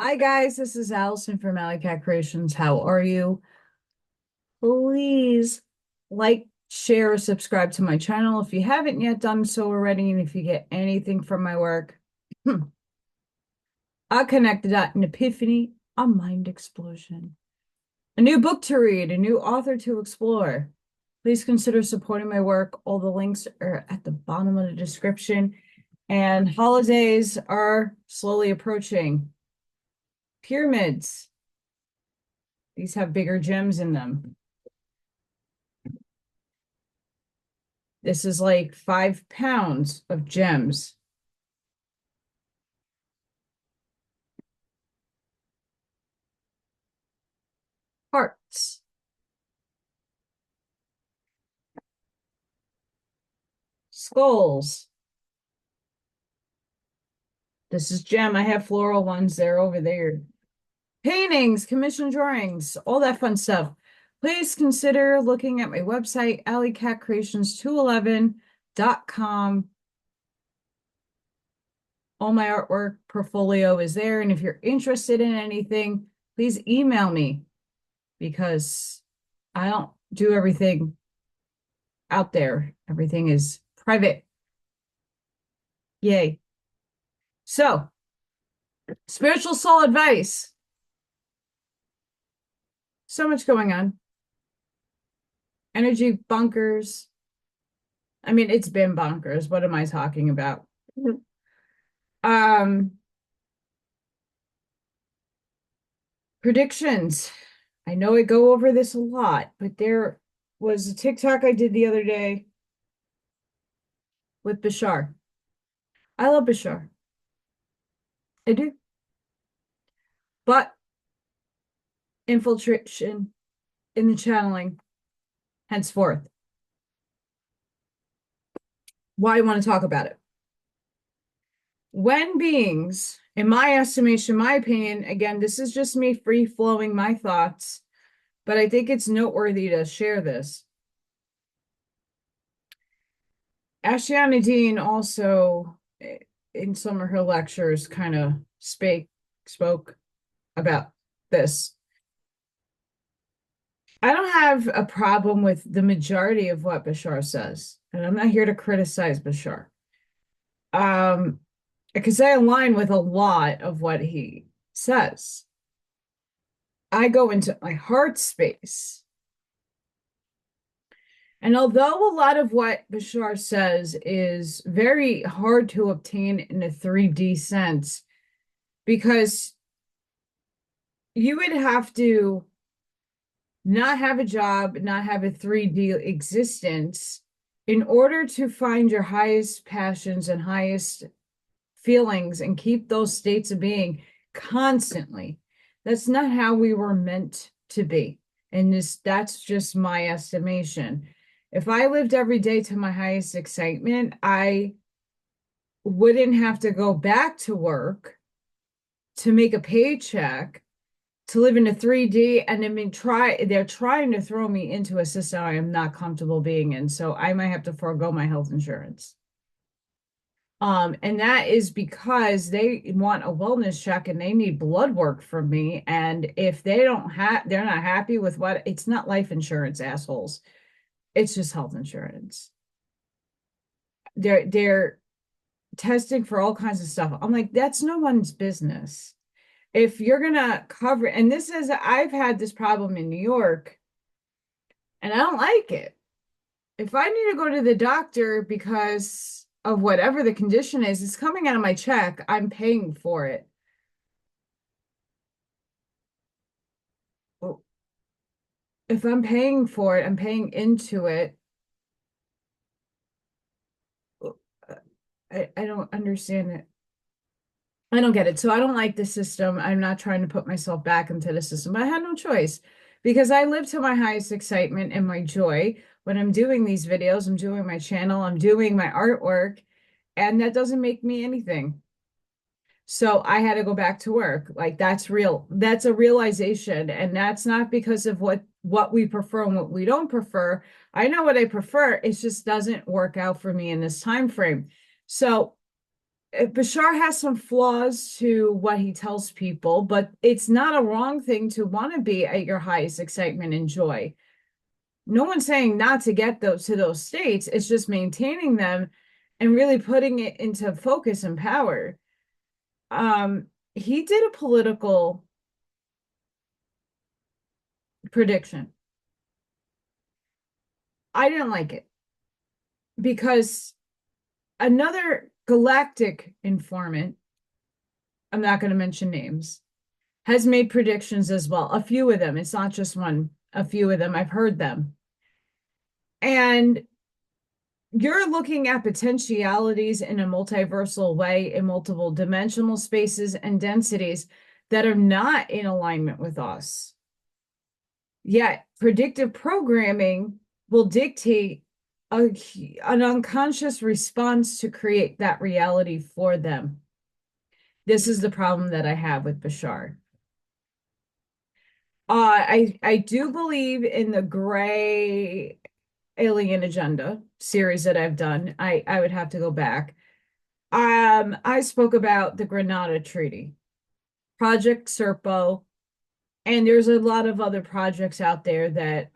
Hi guys, this is Allison from Alleycat Creations. How are you? Please like, share, subscribe to my channel if you haven't yet done so already, and if you get anything from my work, a connected dot, an epiphany, a mind explosion, a new book to read, a new author to explore. Please consider supporting my work. All the links are at the bottom of the description, and holidays are slowly approaching. Pyramids. These have bigger gems in them. This is like 5 pounds of gems. Hearts. Skulls. This is gem. I have floral ones. They're over there. Paintings, commission drawings, all that fun stuff. Please consider looking at my website, Allylatcreations211.com. All my artwork portfolio is there. And if you're interested in anything, please email me because I don't do everything out there. Everything is private. Yay. So, spiritual soul advice. So much going on. Energy bunkers. I mean, it's been bonkers. What am I talking about? Um, predictions. I know I go over this a lot, but there was a TikTok I did the other day with Bashar. I love Bashar. I do. But infiltration in the channeling, henceforth. Why I want to talk about it. When beings, in my estimation, my opinion, again, this is just me free flowing my thoughts, but I think it's noteworthy to share this. Ashiana Dean also, in some of her lectures, kind of spoke about this. I don't have a problem with the majority of what Bashar says, and I'm not here to criticize Bashar. Because I align with a lot of what he says. I go into my heart space. And although a lot of what Bashar says is very hard to obtain in a 3D sense, because you would have to not have a job, not have a 3D existence in order to find your highest passions and highest feelings and keep those states of being constantly. That's not how we were meant to be. And that's just my estimation. If I lived every day to my highest excitement, I wouldn't have to go back to work to make a paycheck to live in a 3D. And I mean, they're trying to throw me into a system I am not comfortable being in. So I might have to forego my health insurance. And that is because they want a wellness check and they need blood work from me. And if they're not happy with it's not life insurance, assholes. It's just health insurance. They're testing for all kinds of stuff. I'm like, that's no one's business. If you're gonna cover, and I've had this problem in New York, and I don't like it. If I need to go to the doctor because of whatever the condition is, it's coming out of my check. I'm paying for it. If I'm paying for it, I'm paying into it. I don't understand it. I don't get it. So I don't like the system. I'm not trying to put myself back into the system. I had no choice because I live to my highest excitement and my joy when I'm doing these videos. I'm doing my channel. I'm doing my artwork. And that doesn't make me anything. So I had to go back to work. Like that's real. That's a realization. And that's not because of what we prefer and what we don't prefer. I know what I prefer. It just doesn't work out for me in this time frame. So Bashar has some flaws to what he tells people, but it's not a wrong thing to want to be at your highest excitement and joy. No one's saying not to get those to those states. It's just maintaining them and really putting it into focus and power. He did a political prediction. I didn't like it because another galactic informant, I'm not going to mention names, has made predictions as well. A few of them. It's not just one, a few of them. I've heard them. And you're looking at potentialities in a multiversal way in multiple dimensional spaces and densities that are not in alignment with us. Yet predictive programming will dictate an unconscious response to create that reality for them. This is the problem that I have with Bashar. I do believe in the gray alien agenda series that I've done. I would have to go back. I spoke about the Granada Treaty, Project Serpo, and there's a lot of other projects out there that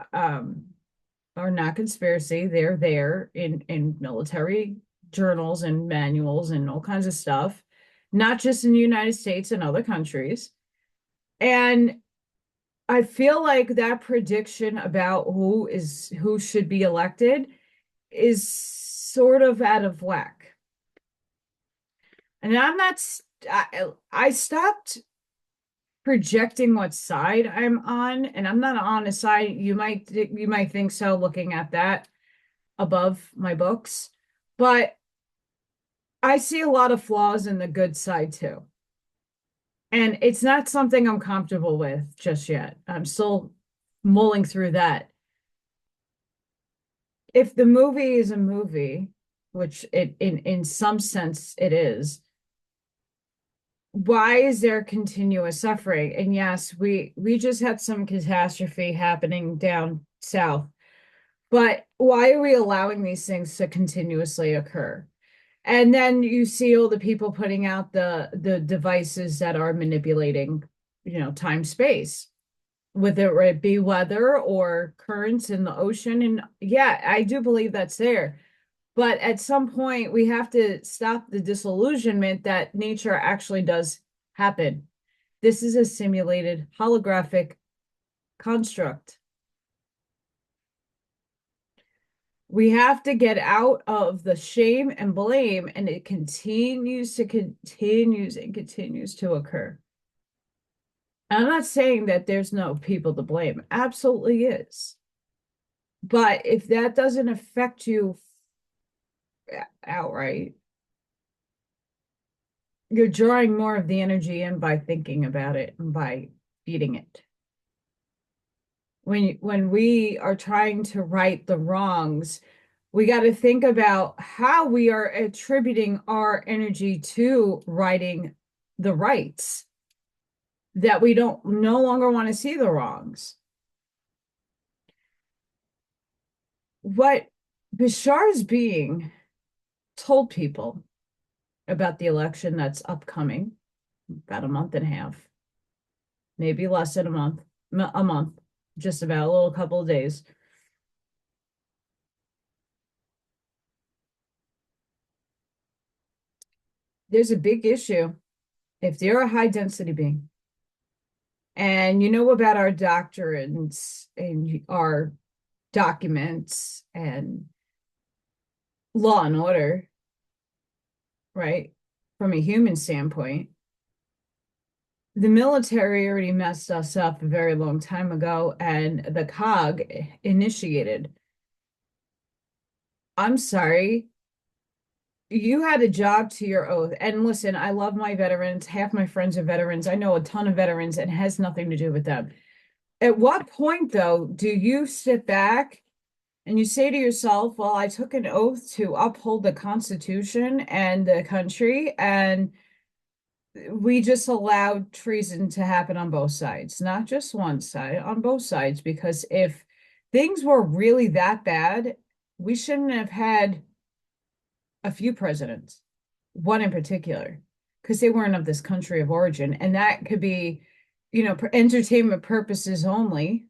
are not conspiracy. They're there in military journals and manuals and all kinds of stuff, not just in the United States and other countries. And I feel like that prediction about who should be elected is sort of out of whack. And I stopped projecting what side I'm on, and I'm not on a side. You might think so looking at that above my books, but I see a lot of flaws in the good side too. And it's not something I'm comfortable with just yet. I'm still mulling through that. If the movie is a movie, which it in some sense it is, why is there continuous suffering? And yes, we just had some catastrophe happening down south, but why are we allowing these things to continuously occur? And then you see all the people putting out the devices that are manipulating, time space, whether it be weather or currents in the ocean. And yeah, I do believe that's there. But at some point, we have to stop the disillusionment that nature actually does happen. This is a simulated holographic construct. We have to get out of the shame and blame, and it continues to occur. I'm not saying that there's no people to blame. Absolutely is. But if that doesn't affect you outright, you're drawing more of the energy in by thinking about it and by feeding it. When we are trying to right the wrongs, we got to think about how we are attributing our energy to righting the rights, that we don't no longer want to see the wrongs. What Bashar's being told people about the election that's upcoming, about a month and a half, maybe less than a month, just about a little couple of days. There's a big issue. If they're a high density being, and you know about our doctrines and our documents and law and order, right? From a human standpoint, the military already messed us up a very long time ago, and the COG initiated. I'm sorry, you had a job to your oath. And listen, I love my veterans. Half my friends are veterans. I know a ton of veterans, and it has nothing to do with them. At what point, though, do you sit back and you say to yourself, well, I took an oath to uphold the Constitution and the country, and we just allowed treason to happen on both sides, not just one side, on both sides, because if things were really that bad, we shouldn't have had a few presidents. one in particular, because they weren't of this country of origin. And that could be, for entertainment purposes only.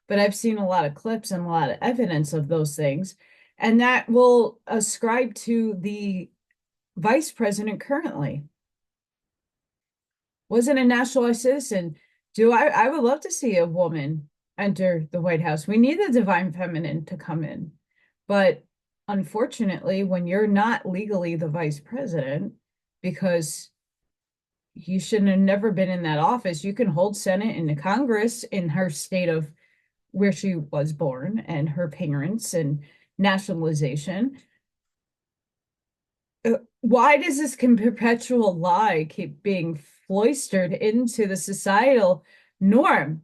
But I've seen a lot of clips and a lot of evidence of those things. And that will ascribe to the vice president currently. Wasn't a naturalized citizen. I would love to see a woman enter the White House. We need the divine feminine to come in. But unfortunately, when you're not legally the vice president, because you shouldn't have never been in that office, you can hold Senate and the Congress in her state of where she was born and her parents and nationalization. Why does this perpetual lie keep being foisted into the societal norm?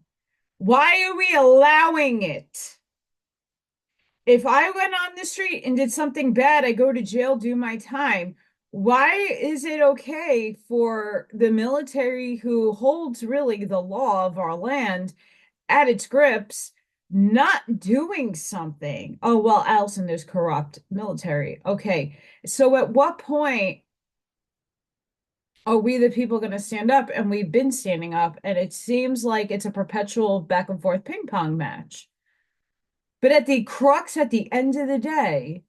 Why are we allowing it? If I went on the street and did something bad, I go to jail, do my time. Why is it okay for the military, who holds really the law of our land at its grips, not doing something? Oh, well, Allison, there's corrupt military. Okay. So at what point are we the people going to stand up? And we've been standing up, and it seems like it's a perpetual back and forth ping pong match. But at the crux, at the end of the day,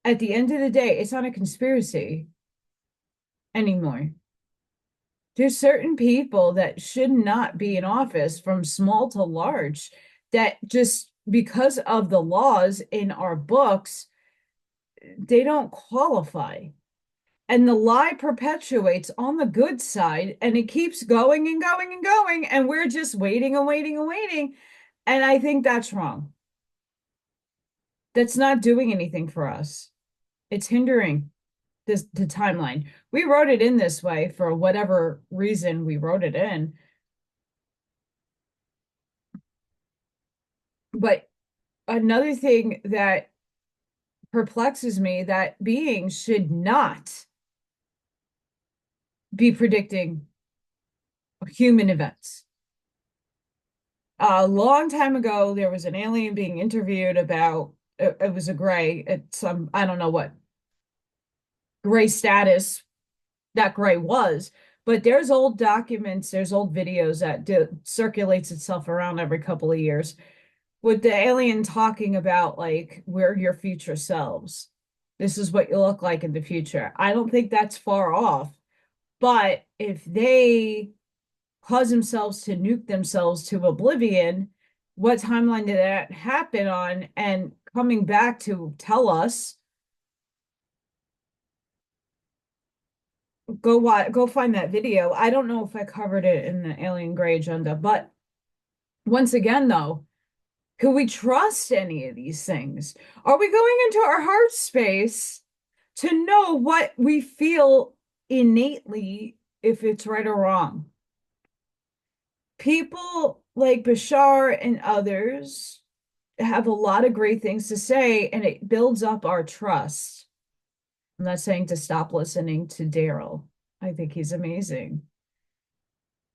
it's not a conspiracy anymore. There's certain people that should not be in office, from small to large, that just because of the laws in our books, they don't qualify. And the lie perpetuates on the good side, and it keeps going and going and going, and we're just waiting and waiting and waiting. And I think that's wrong. That's not doing anything for us. It's hindering the timeline. We wrote it in this way for whatever reason we wrote it in. But another thing that perplexes me, that beings should not be predicting human events. A long time ago, there was an alien being interviewed about, it was a gray, it's some, I don't know what gray status that gray was, but there's old documents, there's old videos that circulates itself around every couple of years, with the alien talking about, like, we're your future selves. This is what you look like in the future. I don't think that's far off. But if they cause themselves to nuke themselves to oblivion, what timeline did that happen on? And coming back to tell us, go find that video. I don't know if I covered it in the Alien Gray Agenda, but once again, though, could we trust any of these things? Are we going into our heart space to know what we feel innately, if it's right or wrong? People like Bashar and others have a lot of great things to say, and it builds up our trust. I'm not saying to stop listening to Daryl. I think he's amazing.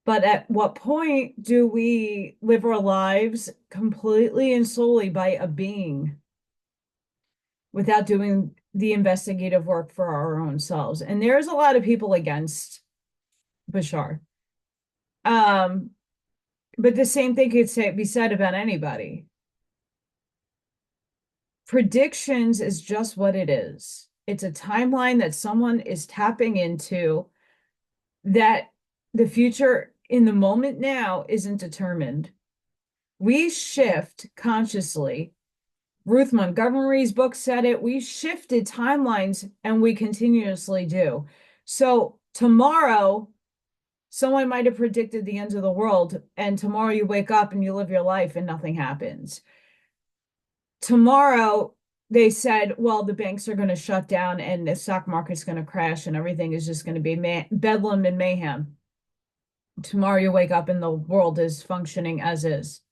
But at what point do we live our lives completely and solely by a being without doing the investigative work for our own selves? And there's a lot of people against Bashar. But the same thing could be said about anybody. Predictions is just what it is. It's a timeline that someone is tapping into, that the future in the moment now isn't determined. We shift consciously. Ruth Montgomery's book said it. We shifted timelines, and we continuously do. So tomorrow, someone might have predicted the end of the world, and tomorrow you wake up and you live your life and nothing happens. Tomorrow, they said, well, the banks are going to shut down and the stock market's going to crash and everything is just going to be bedlam and mayhem. Tomorrow you wake up and the world is functioning as is.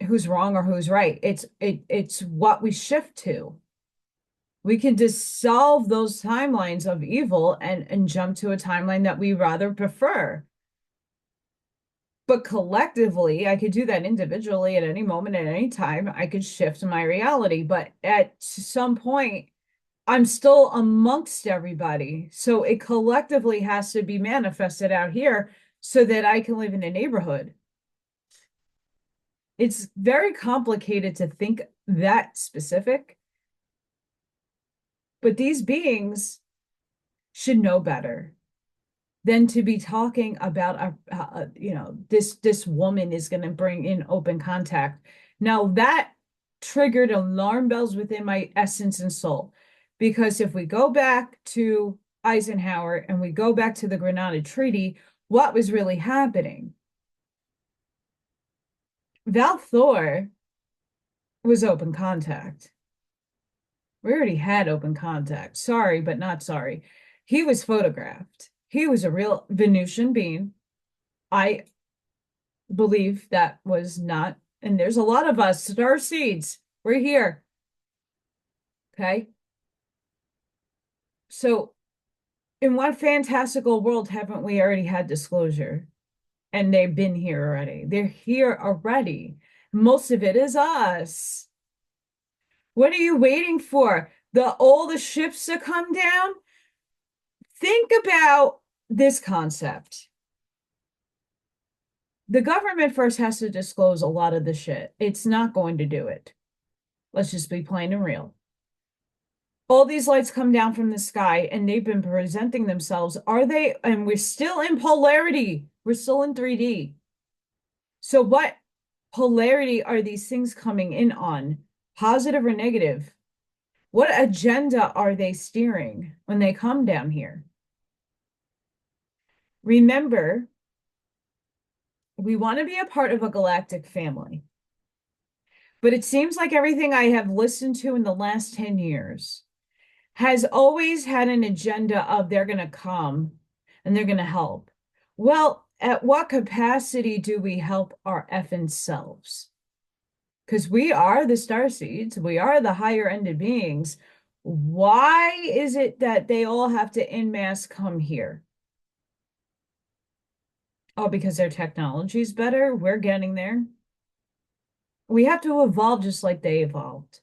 Who's wrong or who's right? It's what we shift to. We can dissolve those timelines of evil and jump to a timeline that we rather prefer. But collectively, I could do that individually at any moment, at any time. I could shift my reality. But at some point, I'm still amongst everybody. So it collectively has to be manifested out here so that I can live in a neighborhood. It's very complicated to think that specific, but these beings should know better than to be talking about this woman is going to bring in open contact. Now that triggered alarm bells within my essence and soul, because if we go back to Eisenhower and we go back to the Grenada Treaty, what was really happening? Val Thor was open contact. We already had open contact. Sorry, but not sorry. He was photographed. He was a real Venusian being. I believe that was not, and there's a lot of us, star seeds. We're here. Okay. So, in what fantastical world haven't we already had disclosure? And they've been here already. They're here already. Most of it is us. What are you waiting for? All the ships to come down? Think about this concept. The government first has to disclose a lot of the shit. It's not going to do it. Let's just be plain and real. All these lights come down from the sky and they've been presenting themselves. Are they? And we're still in polarity. We're still in 3D. So what polarity are these things coming in on? Positive or negative? What agenda are they steering when they come down here? Remember, we want to be a part of a galactic family. But it seems like everything I have listened to in the last 10 years has always had an agenda of they're going to come and they're going to help. Well, at what capacity do we help our effing selves? Because we are the starseeds, we are the higher ended beings. Why is it that they all have to en masse come here? Oh, because their technology is better. We're getting there. We have to evolve just like they evolved.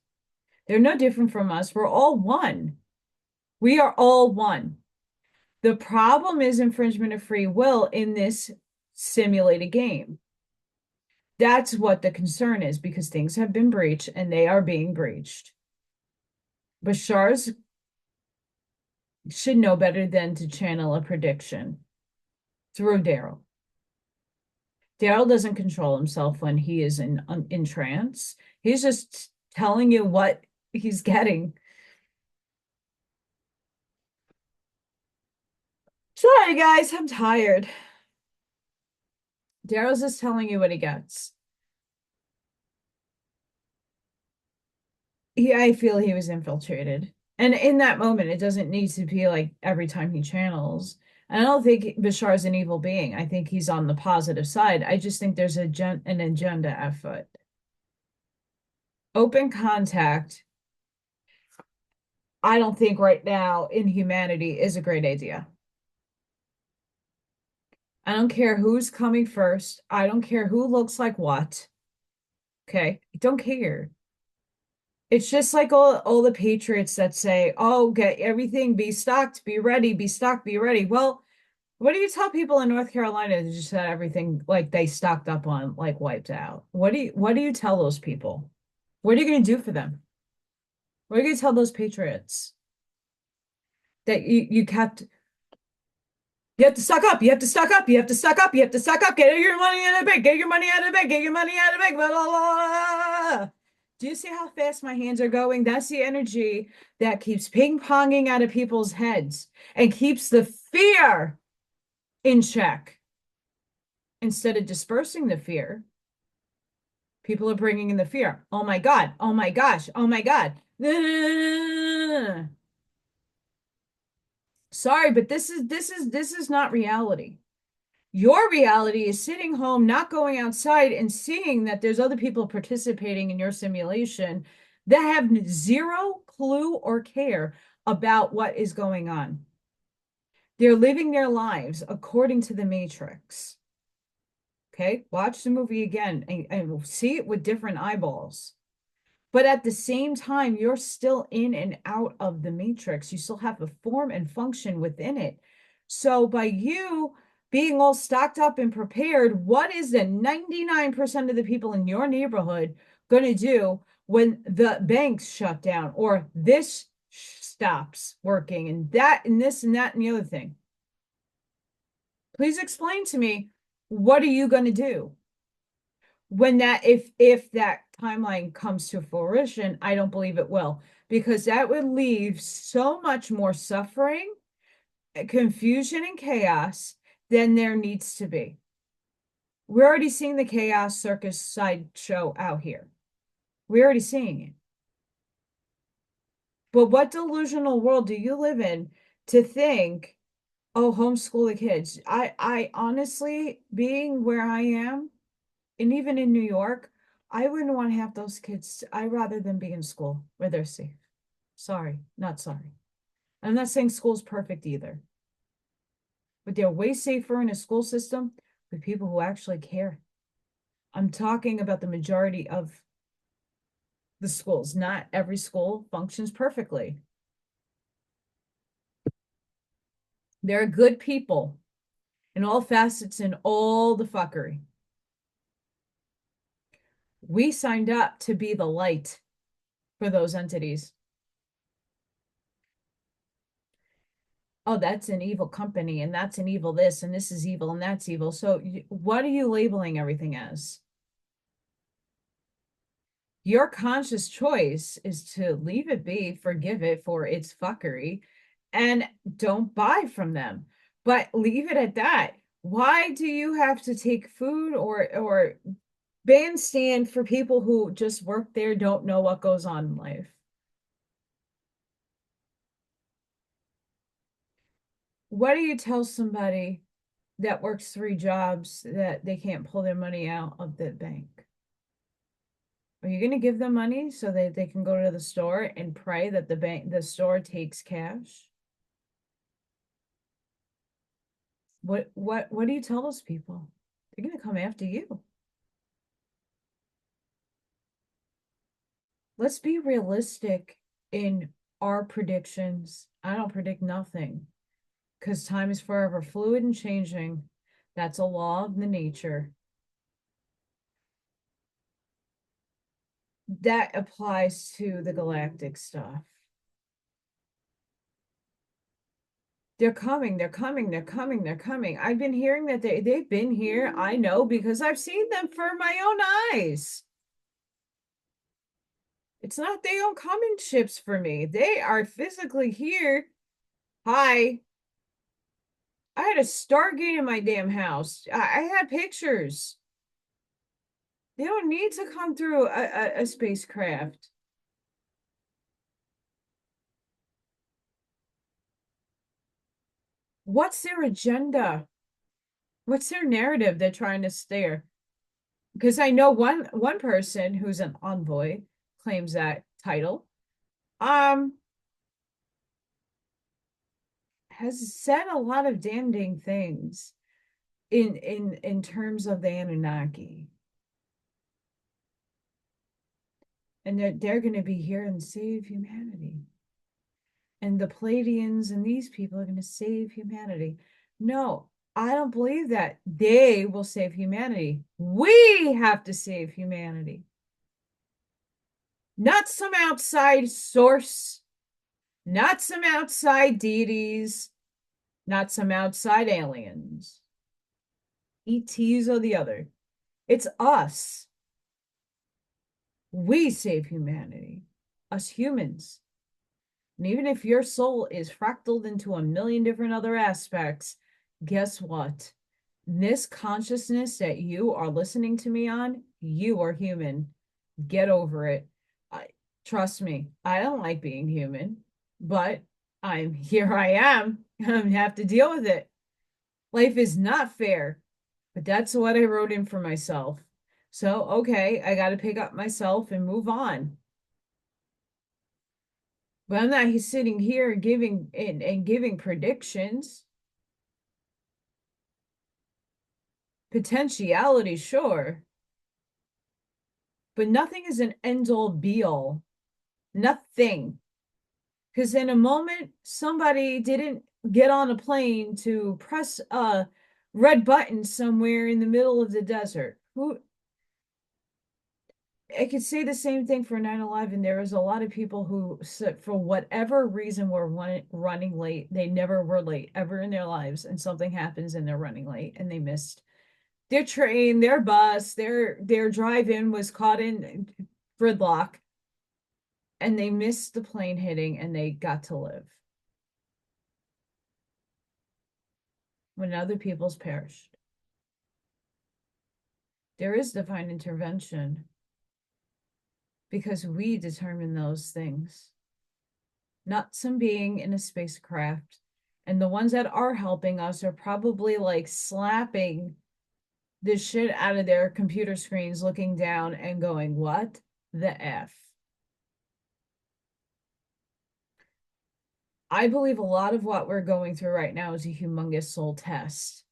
They're no different from us. We're all one. We are all one. The problem is infringement of free will in this simulated game. That's what the concern is, because things have been breached and they are being breached. Bashar's should know better than to channel a prediction through Daryl. Daryl doesn't control himself when he is in trance. He's just telling you what he's getting. Sorry, guys, I'm tired. Daryl's just telling you what he gets. I feel he was infiltrated. And in that moment, it doesn't need to be like every time he channels. And I don't think Bashar's an evil being. I think he's on the positive side. I just think there's an agenda afoot. Open contact, I don't think right now in humanity is a great idea. I don't care who's coming first. I don't care who looks like what. Okay. I don't care. It's just like all the patriots that say, oh, get everything, be stocked, be ready, be stocked, be ready. Well, what do you tell people in North Carolina that just had everything like they stocked up on, like wiped out? What do you tell those people? What are you going to do for them? What are you going to tell those patriots? That you kept, you have to stock up, you have to stock up, you have to stock up, you have to stock up, get your money out of the bank, get your money out of the bank, get your money out of the bank, blah, blah, blah. Do you see how fast my hands are going? That's the energy that keeps ping-ponging out of people's heads and keeps the fear in check. Instead of dispersing the fear, people are bringing in the fear. Oh my God. Oh my gosh. Oh my God. Sorry, but this is not reality. Your reality is sitting home, not going outside and seeing that there's other people participating in your simulation that have zero clue or care about what is going on. They're living their lives according to the Matrix. Okay, watch the movie again and see it with different eyeballs. But at the same time, you're still in and out of the matrix. You still have a form and function within it. So by you being all stocked up and prepared, what is the 99% of the people in your neighborhood going to do when the banks shut down or this stops working and that and this and that and the other thing? Please explain to me, what are you going to do? When that if that timeline comes to fruition, I don't believe it will, because that would leave so much more suffering, confusion, and chaos than there needs to be. We're already seeing the chaos circus sideshow out here. We're already seeing it. But what delusional world do you live in to think, oh, homeschool the kids? I honestly, being where I am, and even in New York, I wouldn't want half those kids. I'd rather them be in school where they're safe. Sorry, not sorry. I'm not saying school's perfect either, but they're way safer in a school system with people who actually care. I'm talking about the majority of the schools. Not every school functions perfectly. There are good people in all facets and all the fuckery. We signed up to be the light for those entities. Oh, that's an evil company, and that's an evil this, and this is evil, and that's evil. So what are you labeling everything as? Your conscious choice is to leave it be, forgive it for its fuckery, and don't buy from them. But leave it at that. Why do you have to take food or bandstand for people who just work there, don't know what goes on in life? What do you tell somebody that works 3 jobs that they can't pull their money out of the bank? Are you going to give them money so that they can go to the store and pray that the store takes cash? What do you tell those people? They're going to come after you. Let's be realistic in our predictions. I don't predict nothing because time is forever fluid and changing. That's a law of the nature. That applies to the galactic stuff. They're coming, they're coming, they're coming, they're coming. I've been hearing that they've been here. I know because I've seen them for my own eyes. It's not they don't come in ships for me. They are physically here. Hi. I had a Stargate in my damn house. I had pictures. They don't need to come through a spacecraft. What's their agenda? What's their narrative they're trying to steer? Because I know one person who's an envoy claims that title. Has said a lot of damning things in terms of the Anunnaki. And they're going to be here and save humanity. And the Pleiadians and these people are going to save humanity. No, I don't believe that. They will save humanity. We have to save humanity. Not some outside source, not some outside deities, not some outside aliens. ETs or the other. It's us. We save humanity. Us humans. And even if your soul is fractaled into a million different other aspects, guess what? This consciousness that you are listening to me on, you are human. Get over it. Trust me, I don't like being human, but here I am. I have to deal with it. Life is not fair, but that's what I wrote in for myself. So, okay, I got to pick up myself and move on. But I'm not sitting here giving and giving predictions. potentiality, sure, but nothing is an end all be all. Nothing. Because in a moment, somebody didn't get on a plane to press a red button somewhere in the middle of the desert. Who I could say the same thing for 9/11. There was a lot of people who, for whatever reason, were running late. They never were late ever in their lives, and something happens and they're running late and they missed their train, their bus, their drive-in was caught in gridlock, and they missed the plane hitting and they got to live when other people's perished. There is divine intervention because we determine those things, not some being in a spacecraft. And the ones that are helping us are probably like slapping the shit out of their computer screens, looking down and going, what the F? I believe a lot of what we're going through right now is a humongous soul test.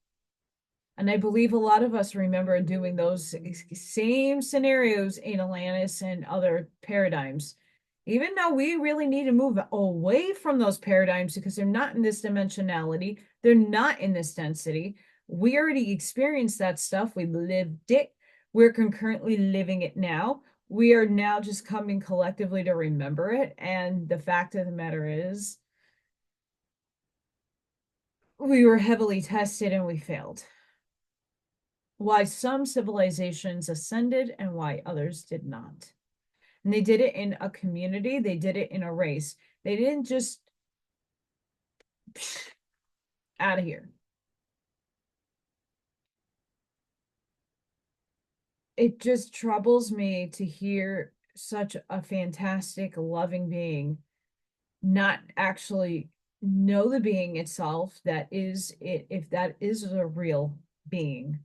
And I believe a lot of us remember doing those same scenarios in Atlantis and other paradigms, even though we really need to move away from those paradigms because they're not in this dimensionality, they're not in this density. We already experienced that stuff, we lived it, we're concurrently living it now. We are now just coming collectively to remember it. And the fact of the matter is, we were heavily tested and we failed. Why some civilizations ascended and why others did not. And they did it in a community, they did it in a race. They didn't just out of here. It just troubles me to hear such a fantastic, loving being not actually know the being itself that is it, if that is a real being.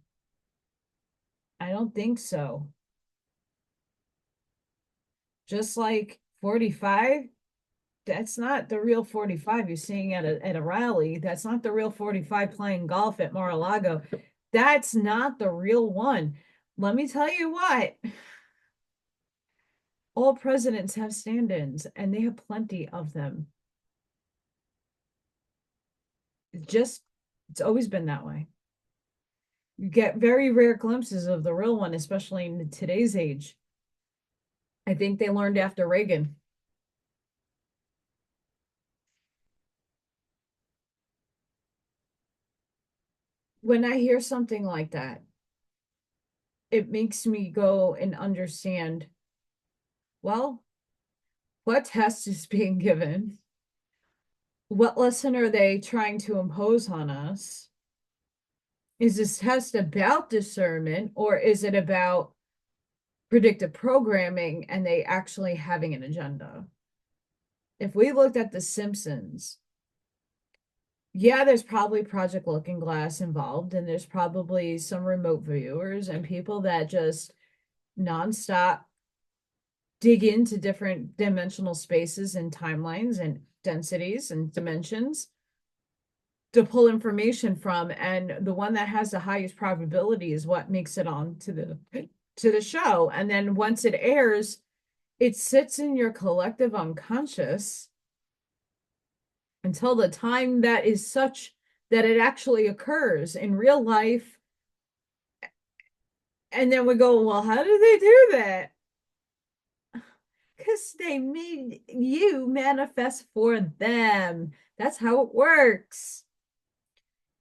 I don't think so. Just like 45, that's not the real 45 you're seeing at a rally. That's not the real 45 playing golf at Mar-a-Lago. That's not the real one. Let me tell you what. All presidents have stand-ins, and they have plenty of them. It's always been that way. You get very rare glimpses of the real one, especially in today's age. I think they learned after Reagan. When I hear something like that, it makes me go and understand, well, what test is being given? What lesson are they trying to impose on us? Is this test about discernment or is it about predictive programming and they actually having an agenda? If we looked at The Simpsons, yeah, there's probably Project Looking Glass involved, and there's probably some remote viewers and people that just nonstop dig into different dimensional spaces and timelines and densities and dimensions to pull information from. And the one that has the highest probability is what makes it on to the show. And then once it airs, it sits in your collective unconscious until the time that is such that it actually occurs in real life. And then we go, well, how do they do that? Because they made you manifest for them. That's how it works.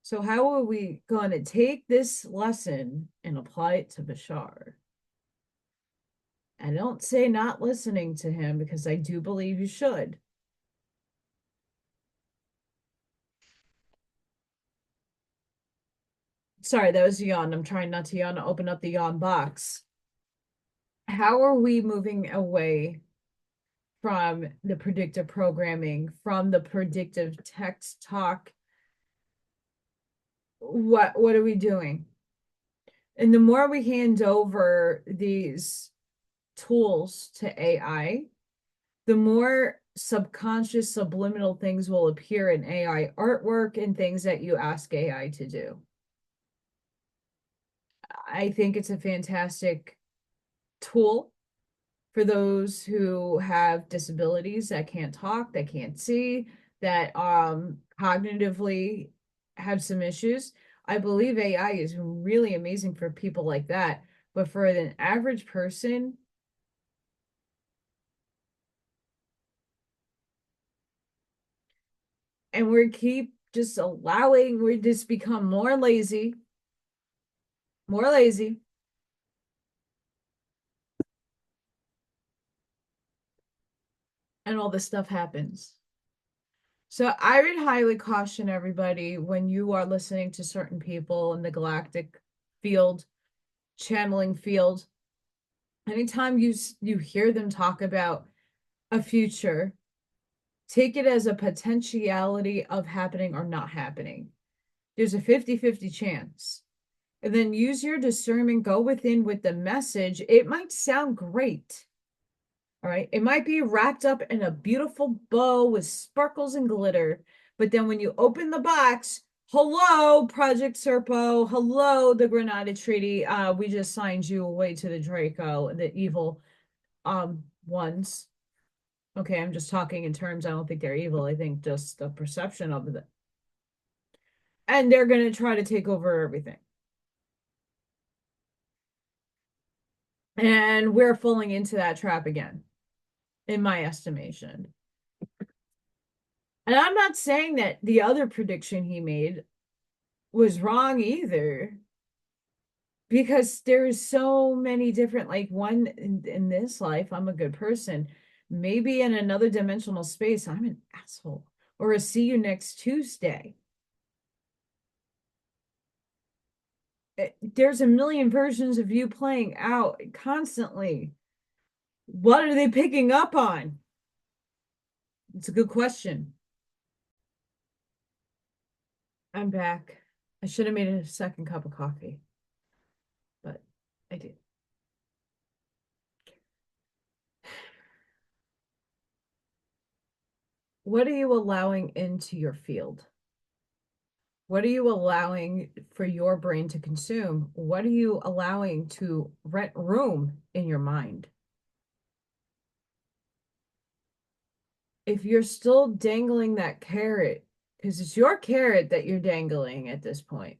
So how are we going to take this lesson and apply it to Bashar? I don't say not listening to him because I do believe you should. Sorry, that was a yawn. I'm trying not to yawn to open up the yawn box. How are we moving away from the predictive programming, from the predictive text talk? What are we doing? And the more we hand over these tools to AI, the more subconscious subliminal things will appear in AI artwork and things that you ask AI to do. I think it's a fantastic tool for those who have disabilities that can't talk, that can't see, that cognitively have some issues. I believe AI is really amazing for people like that. But for an average person, and we keep just allowing, we just become more lazy, and all this stuff happens. So I would highly caution everybody when you are listening to certain people in the galactic field, channeling field, anytime you hear them talk about a future, take it as a potentiality of happening or not happening. There's a 50-50 chance. And then use your discernment, go within with the message. It might sound great. All right. It might be wrapped up in a beautiful bow with sparkles and glitter. But then when you open the box, hello, Project Serpo. Hello, the Granada Treaty. We just signed you away to the Draco, the evil ones. Okay, I'm just talking in terms, I don't think they're evil. I think just the perception of it. And they're gonna try to take over everything. And we're falling into that trap again, in my estimation. And I'm not saying that the other prediction he made was wrong either, because there's so many different, like one in this life, I'm a good person. Maybe in another dimensional space, I'm an asshole. Or a see you next Tuesday. There's a million versions of you playing out constantly. What are they picking up on? It's a good question. I'm back. I should have made a second cup of coffee, but I did. What are you allowing into your field? What are you allowing for your brain to consume? What are you allowing to rent room in your mind? If you're still dangling that carrot, because it's your carrot that you're dangling at this point,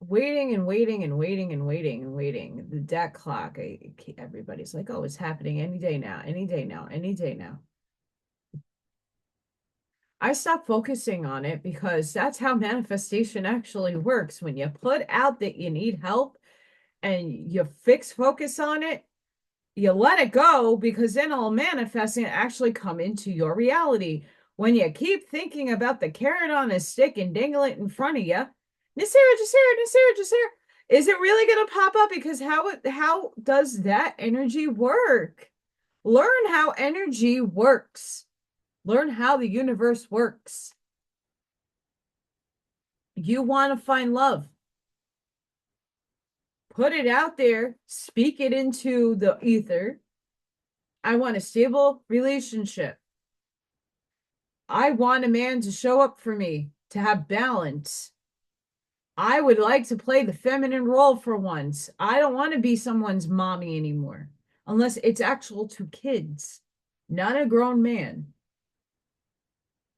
waiting and waiting and waiting and waiting and waiting. The deck clock, everybody's like, oh, it's happening any day now, any day now, any day now. I stopped focusing on it because that's how manifestation actually works. When you put out that you need help and you focus on it, you let it go, because then it'll manifest and actually come into your reality. When you keep thinking about the carrot on a stick and dangle it in front of you, Nasira, Jasira, Nasira, Jasira, is it really going to pop up? Because how does that energy work? Learn how energy works. Learn how the universe works. You want to find love. Put it out there. Speak it into the ether. I want a stable relationship. I want a man to show up for me, to have balance. I would like to play the feminine role for once. I don't want to be someone's mommy anymore, unless it's actual to kids, not a grown man.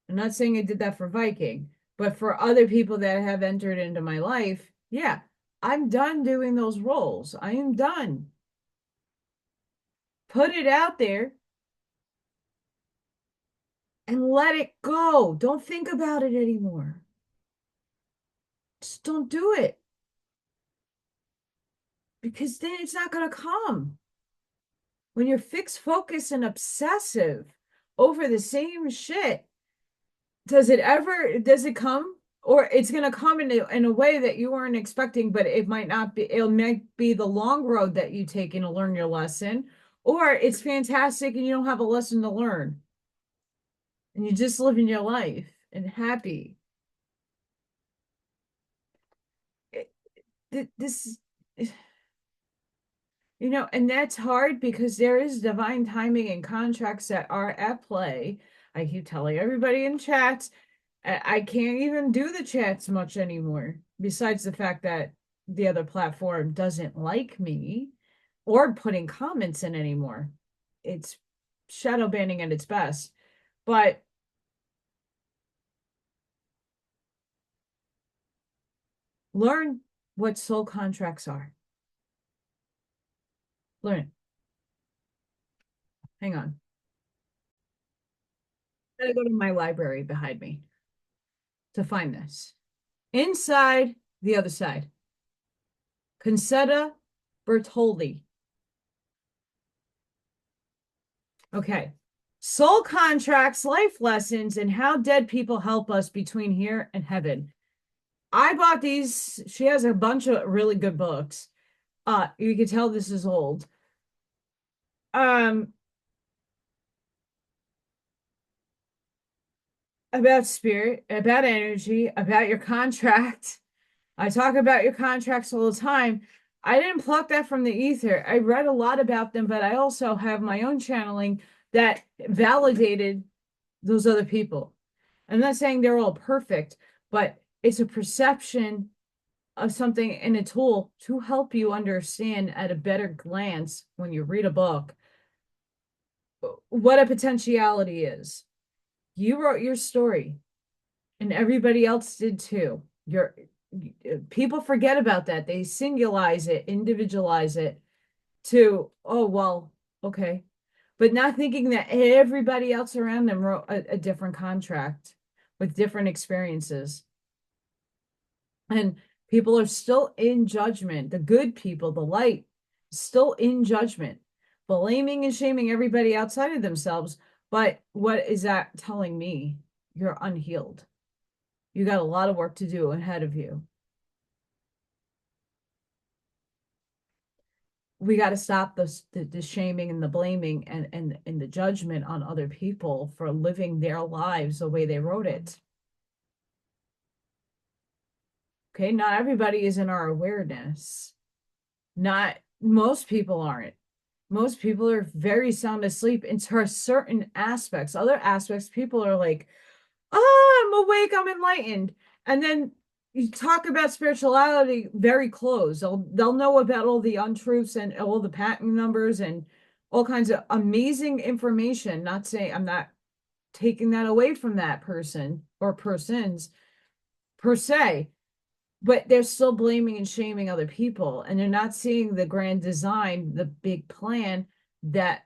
I'm not saying I did that for Viking, but for other people that have entered into my life, yeah, I'm done doing those roles. I am done. Put it out there and let it go. Don't think about it anymore. Just don't do it. Because then it's not going to come. When you're fixed, focused, and obsessive over the same shit, does it come? Or it's going to come in a way that you weren't expecting, but it might be the long road that you take to learn your lesson, or it's fantastic and you don't have a lesson to learn. And you just living your life and happy. This, and that's hard because there is divine timing and contracts that are at play. I keep telling everybody in chats, I can't even do the chats much anymore, besides the fact that the other platform doesn't like me or putting comments in anymore. It's shadow banning at its best. But learn what soul contracts are. Learn it. Hang on. I gotta go to my library behind me to find this. Inside the other side. Concetta Bertoldi. Okay. Soul contracts, life lessons, and how dead people help us between here and heaven. I bought these. She has a bunch of really good books. You can tell this is old. Um, about spirit, about energy, about your contract. I talk about your contracts all the time. I didn't pluck that from the ether. I read a lot about them, but I also have my own channeling that validated those other people. I'm not saying they're all perfect, but it's a perception of something and a tool to help you understand at a better glance when you read a book what a potentiality is. You wrote your story and everybody else did too. Your people forget about that. They singularize it, individualize it to, oh, well, okay. But not thinking that everybody else around them wrote a different contract with different experiences. And people are still in judgment. The good people, the light, still in judgment, blaming and shaming everybody outside of themselves. But what is that telling me? You're unhealed. You got a lot of work to do ahead of you. We got to stop the shaming and the blaming and the judgment on other people for living their lives the way they wrote it. Okay, not everybody is in our awareness. Not most people aren't. Most people are very sound asleep into certain aspects. Other aspects, people are like, oh, I'm awake, I'm enlightened. And then you talk about spirituality very close. They'll know about all the untruths and all the patent numbers and all kinds of amazing information. Not saying I'm not taking that away from that person or persons per se, but they're still blaming and shaming other people, and they're not seeing the grand design, the big plan, that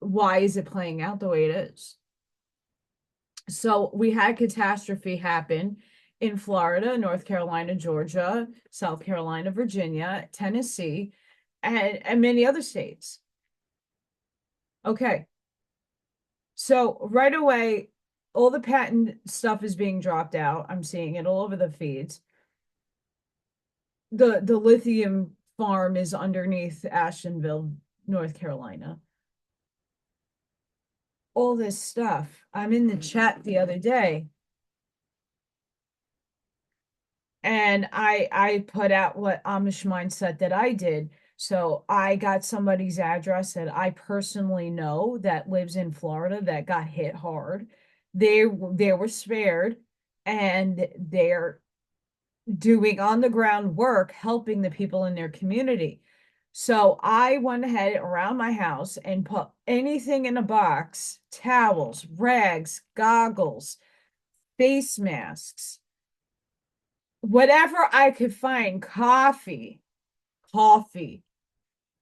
why is it playing out the way it is. So we had catastrophe happen in Florida, North Carolina, Georgia, South Carolina, Virginia, Tennessee, and many other states. Okay. So right away, all the patent stuff is being dropped out. I'm seeing it all over the feeds. The lithium farm is underneath Ashtonville, North Carolina. All this stuff. I'm in the chat the other day, and I put out what Amish mindset that I did. So I got somebody's address that I personally know that lives in Florida that got hit hard. They were spared, and they're doing on the ground work helping the people in their community. So I went ahead around my house and put anything in a box, towels, rags, goggles, face masks, whatever I could find, coffee,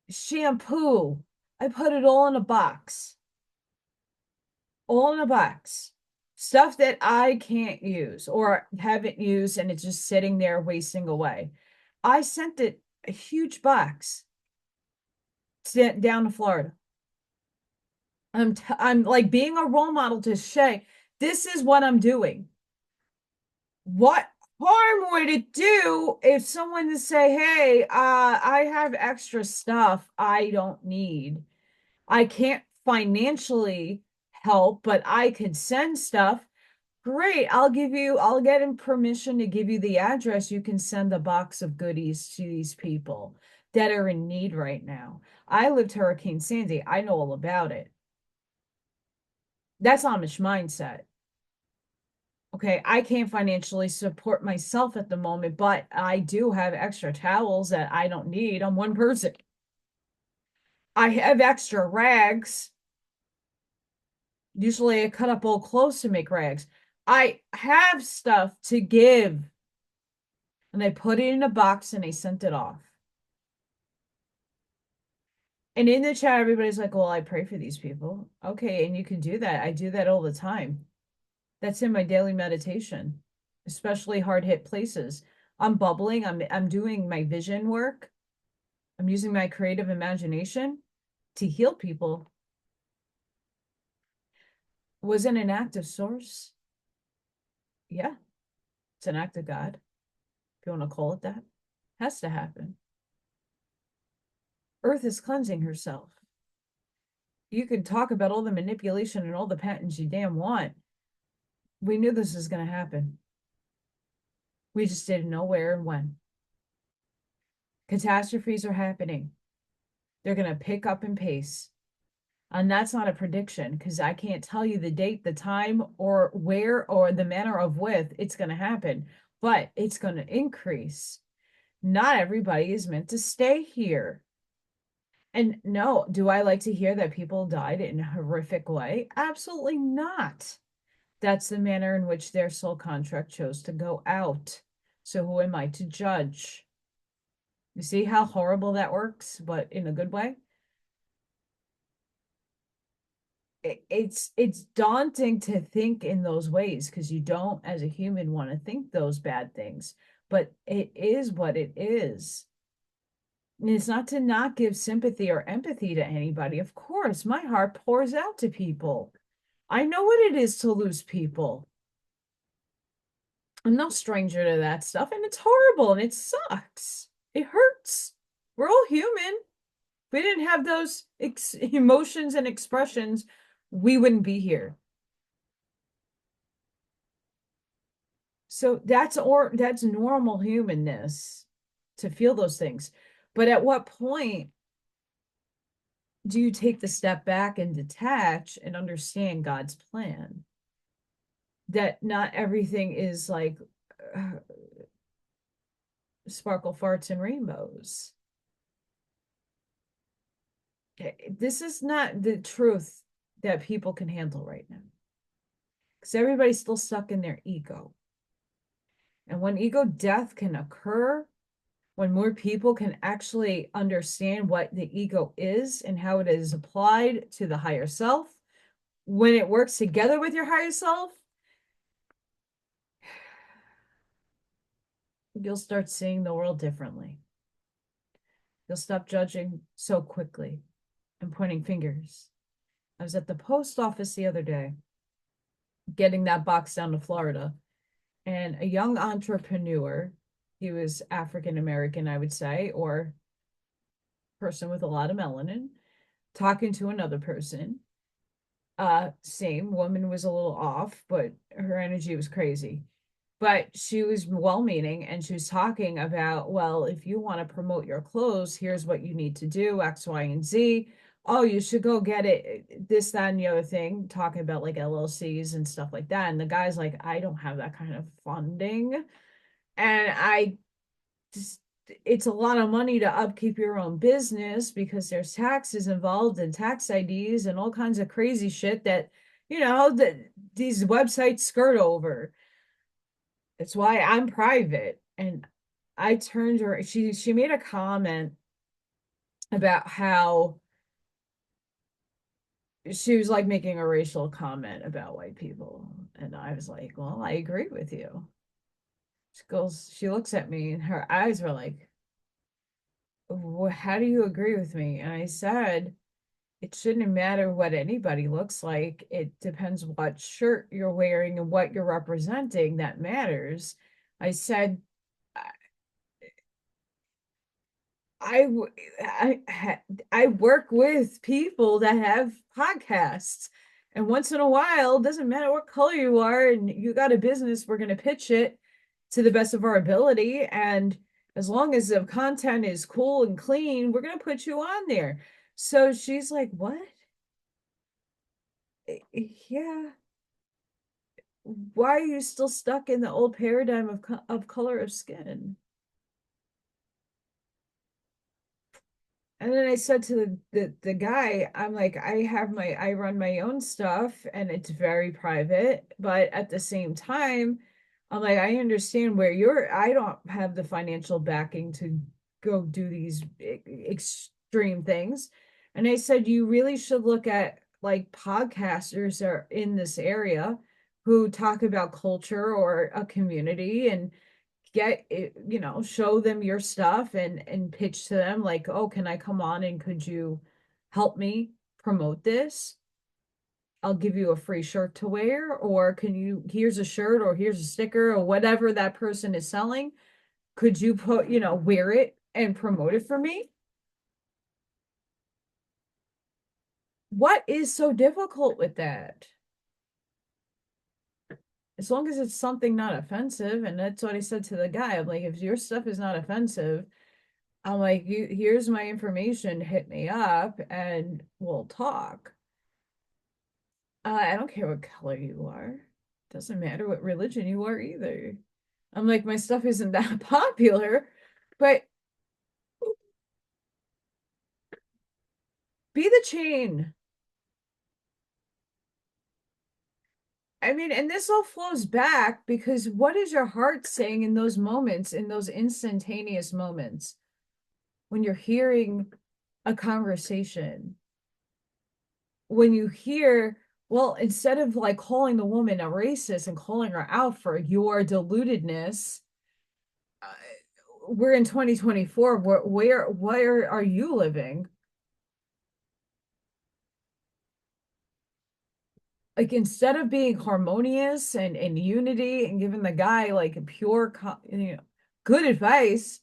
shampoo. I put it all in a box, all in a box. Stuff that I can't use or haven't used and it's just sitting there wasting away. I sent it a huge box down to Florida. I'm like being a role model to Shay. This is what I'm doing. What harm would it do if someone to say, hey, I have extra stuff I don't need. I can't financially help, but I could send stuff. Great. I'll get him permission to give you the address. You can send a box of goodies to these people that are in need right now. I lived Hurricane Sandy. I know all about it. That's Amish mindset. Okay, I can't financially support myself at the moment, but I do have extra towels that I don't need. I'm one person. I have extra rags. Usually I cut up old clothes to make rags. I have stuff to give. And I put it in a box and I sent it off. And in the chat, everybody's like, well, I pray for these people. Okay, and you can do that. I do that all the time. That's in my daily meditation, especially hard hit places. I'm bubbling. I'm doing my vision work. I'm using my creative imagination to heal people. Was it an act of source? Yeah, it's an act of God, if you want to call it that. Has to happen. Earth is cleansing herself. You can talk about all the manipulation and all the patents you damn want. We knew this was going to happen. We just didn't know where and when. Catastrophes are happening. They're going to pick up in pace. And that's not a prediction because I can't tell you the date, the time, or where, or the manner of with it's going to happen, but it's going to increase. Not everybody is meant to stay here. And no, do I like to hear that people died in a horrific way? Absolutely not. That's the manner in which their soul contract chose to go out. So who am I to judge? You see how horrible that works, but in a good way? It's daunting to think in those ways because you don't, as a human, want to think those bad things. But it is what it is. And it's not to not give sympathy or empathy to anybody. Of course, my heart pours out to people. I know what it is to lose people. I'm no stranger to that stuff, and it's horrible and it sucks. It hurts. We're all human. If we didn't have those emotions and expressions, we wouldn't be here. So that's normal humanness to feel those things. But at what point do you take the step back and detach and understand God's plan? That not everything is like sparkle farts and rainbows. This is not the truth that people can handle right now. Because everybody's still stuck in their ego. And when ego death can occur, when more people can actually understand what the ego is and how it is applied to the higher self, when it works together with your higher self, you'll start seeing the world differently. You'll stop judging so quickly and pointing fingers. I was at the post office the other day getting that box down to Florida, and a young entrepreneur, he was African American, I would say, or person with a lot of melanin, talking to another person. Same woman was a little off, but her energy was crazy. But she was well-meaning and she was talking about, well, if you want to promote your clothes, here's what you need to do, X, Y, and Z. Oh, you should go get it, this, that, and the other thing, talking about like LLCs and stuff like that. And the guy's like, I don't have that kind of funding. And I just, it's a lot of money to upkeep your own business because there's taxes involved and tax IDs and all kinds of crazy shit that, that these websites skirt over. It's why I'm private. And I turned her, she made a comment about how she was like making a racial comment about white people. And I was like, well, I agree with you. She looks at me and her eyes were like, well, how do you agree with me? And I said, it shouldn't matter what anybody looks like. It depends what shirt you're wearing and what you're representing that matters. I said, I I work with people that have podcasts, and once in a while, doesn't matter what color you are, and you got a business, we're going to pitch it to the best of our ability, and as long as the content is cool and clean, we're going to put you on there. So she's like, "What? Yeah, why are you still stuck in the old paradigm of color of skin? And then I said to the guy, I'm like, I run my own stuff and it's very private, but at the same time, I'm like, I understand where I don't have the financial backing to go do these extreme things. And I said, you really should look at like podcasters that are in this area who talk about culture or a community and get it, show them your stuff and pitch to them like, oh, can I come on and could you help me promote this? I'll give you a free shirt to wear, or here's a shirt or here's a sticker or whatever that person is selling. Could you wear it and promote it for me? What is so difficult with that? As long as it's something not offensive, and that's what I said to the guy. I'm like, if your stuff is not offensive, I'm like, here's my information, hit me up and we'll talk. I don't care what color you are. Doesn't matter what religion you are either. I'm like, my stuff isn't that popular, but be the chain. I mean, and this all flows back because what is your heart saying in those moments, in those instantaneous moments when you're hearing a conversation? When you hear, well, instead of like calling the woman a racist and calling her out for your deludedness, uh, we're in 2024. Where are you living? Like instead of being harmonious and unity and giving the guy like a pure, good advice,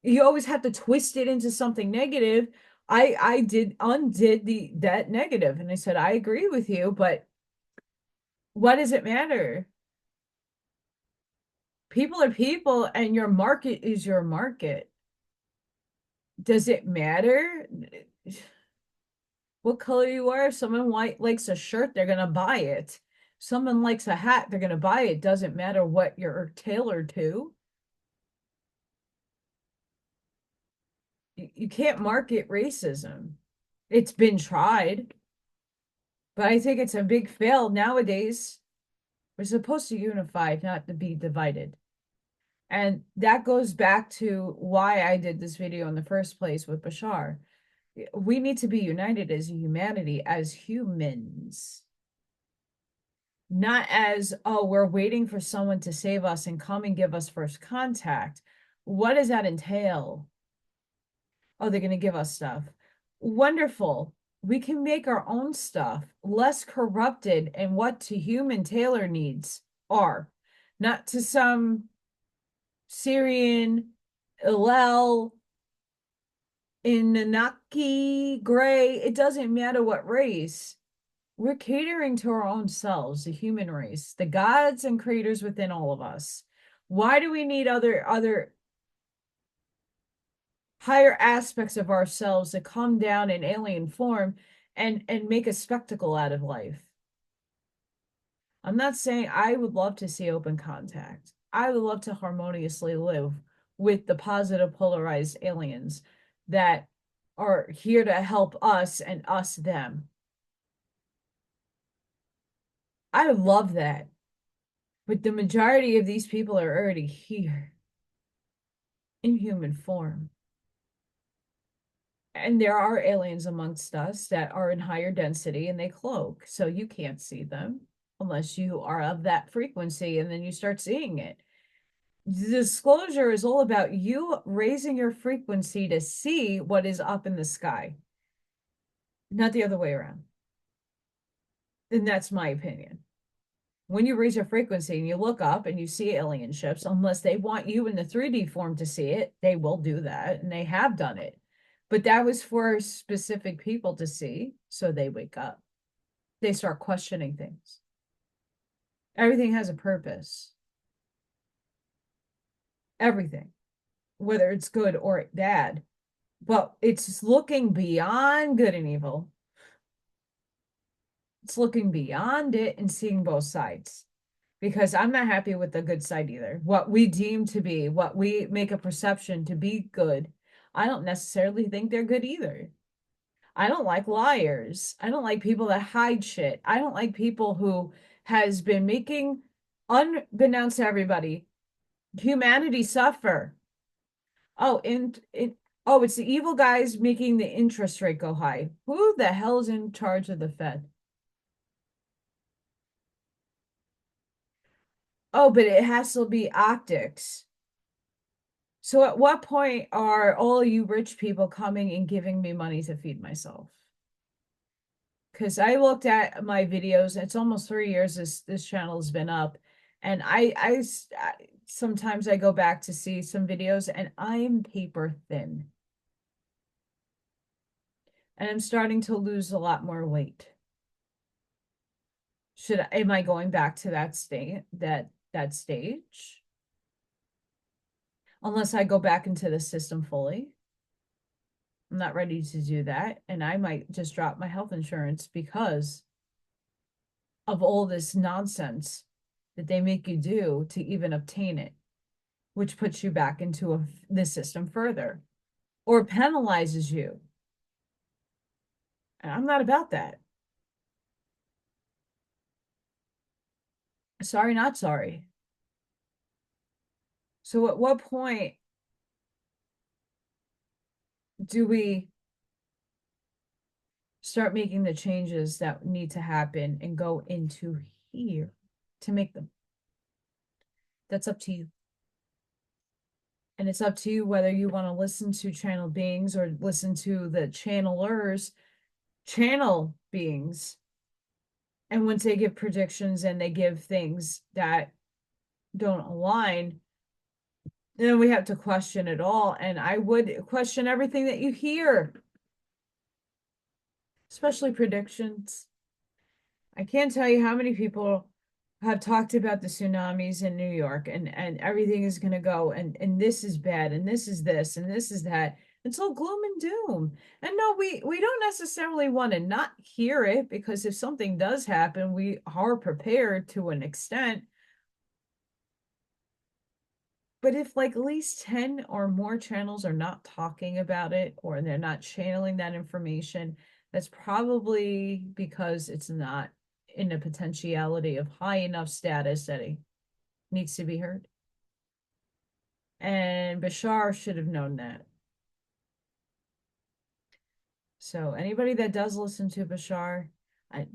you always have to twist it into something negative. I did undid that negative, and I said I agree with you, but what does it matter? People are people and your market is your market. Does it matter what color you are? If someone likes a shirt, they're gonna buy it. Someone likes a hat, they're gonna buy it. Doesn't matter what you're tailored to. You can't market racism. It's been tried, but I think it's a big fail nowadays. We're supposed to unify, not to be divided. And that goes back to why I did this video in the first place with Bashar. We need to be united as humanity, as humans, not as, oh, we're waiting for someone to save us and come and give us first contact. What does that entail? Oh, they're going to give us stuff. Wonderful. We can make our own stuff less corrupted and what to human tailor needs are, not to some Syrian, Hillel, Anunnaki, gray. It doesn't matter what race. We're catering to our own selves, the human race, the gods and creators within all of us. Why do we need other higher aspects of ourselves to come down in alien form and make a spectacle out of life? I'm not saying I would love to see open contact. I would love to harmoniously live with the positive polarized aliens that are here to help us and us them. I love that. But the majority of these people are already here in human form. And there are aliens amongst us that are in higher density and they cloak. So you can't see them unless you are of that frequency and then you start seeing it. Disclosure is all about you raising your frequency to see what is up in the sky, not the other way around. And that's my opinion. When you raise your frequency and you look up and you see alien ships, unless they want you in the 3D form to see it, they will do that. And they have done it. But that was for specific people to see. So they wake up. They start questioning things. Everything has a purpose. Everything, whether it's good or bad. But it's looking beyond good and evil. It's looking beyond it and seeing both sides. because I'm not happy with the good side either. What we deem to be, what we make a perception to be good, I don't necessarily think they're good either. I don't like liars. I don't like people that hide shit. I don't like people who has been making, unbeknownst to everybody, humanity suffer. Oh, oh, it's the evil guys making the interest rate go high. Who the hell's in charge of the Fed? Oh, but it has to be optics. So at what point are all you rich people coming and giving me money to feed myself? Because I looked at my videos, it's almost 3 years this channel has been up, and sometimes I go back to see some videos and I'm paper thin. And I'm starting to lose a lot more weight. Am I going back to that stage? Unless I go back into the system fully. I'm not ready to do that. And I might just drop my health insurance because of all this nonsense that they make you do to even obtain it, which puts you back into the system further or penalizes you. And I'm not about that. Sorry, not sorry. So at what point do we start making the changes that need to happen and go into here to make them? That's up to you. And it's up to you whether you want to listen to channel beings or listen to the channelers, channel beings. And once they give predictions and they give things that don't align, then we have to question it all. And I would question everything that you hear, especially predictions. I can't tell you how many people have talked about the tsunamis in New York and everything is going to go and this is bad and this is this and this is that. It's all gloom and doom. And no, we don't necessarily want to not hear it, because if something does happen, we are prepared to an extent. But if like at least 10 or more channels are not talking about it or they're not channeling that information, that's probably because it's not in a potentiality of high enough status that it needs to be heard. And Bashar should have known that. So anybody that does listen to Bashar, I'm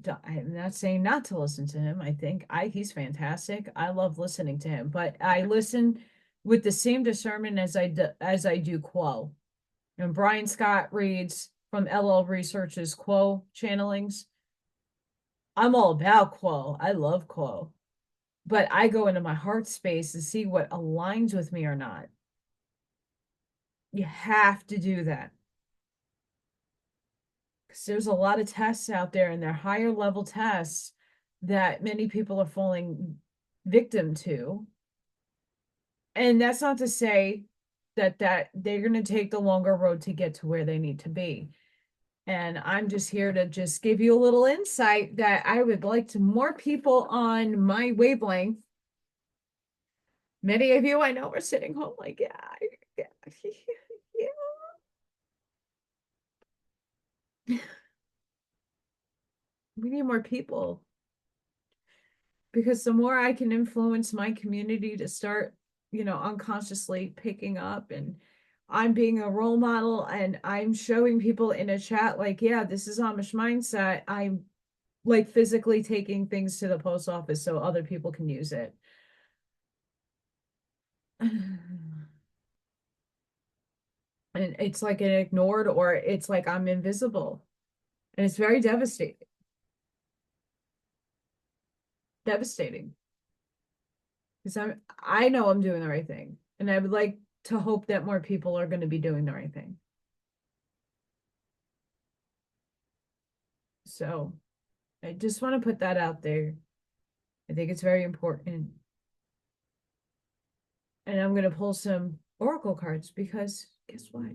not saying not to listen to him. I think he's fantastic. I love listening to him, but I listen with the same discernment as I do Quo. And Brian Scott reads from LL Research's Quo channelings. I'm all about Quo. I love Quo. But I go into my heart space to see what aligns with me or not. You have to do that. Because there's a lot of tests out there, and they're higher level tests that many people are falling victim to. And that's not to say that they're going to take the longer road to get to where they need to be. And I'm just here to just give you a little insight that I would like to more people on my wavelength. Many of you I know are sitting home like, yeah, yeah, yeah. We need more people, because the more I can influence my community to start, unconsciously picking up, and I'm being a role model and I'm showing people in a chat like, yeah, this is Amish mindset. I'm like physically taking things to the post office so other people can use it. And it's like an ignored, or it's like I'm invisible. And it's very devastating. Because I know I'm doing the right thing. And I would like to hope that more people are going to be doing the right thing. So I just want to put that out there. I think it's very important. And I'm going to pull some oracle cards, because guess what?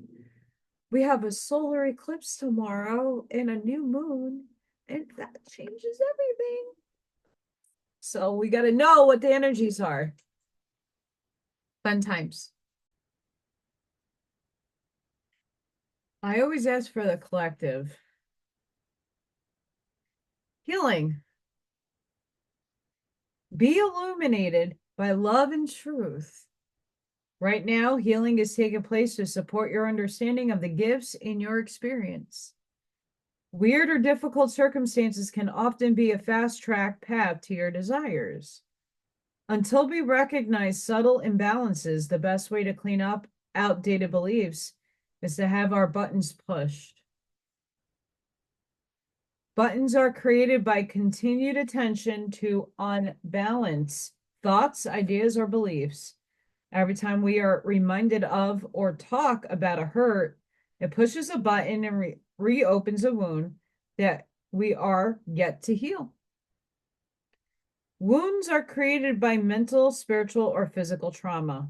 We have a solar eclipse tomorrow and a new moon, and that changes everything. So we got to know what the energies are. Fun times. I always ask for the collective. Healing. Be illuminated by love and truth. Right now, healing is taking place to support your understanding of the gifts in your experience. Weird or difficult circumstances can often be a fast track path to your desires. Until we recognize subtle imbalances, the best way to clean up outdated beliefs is to have our buttons pushed. Buttons are created by continued attention to unbalance, thoughts, ideas, or beliefs. Every time we are reminded of or talk about a hurt, it pushes a button and reopens a wound that we are yet to heal. Wounds are created by mental, spiritual, or physical trauma.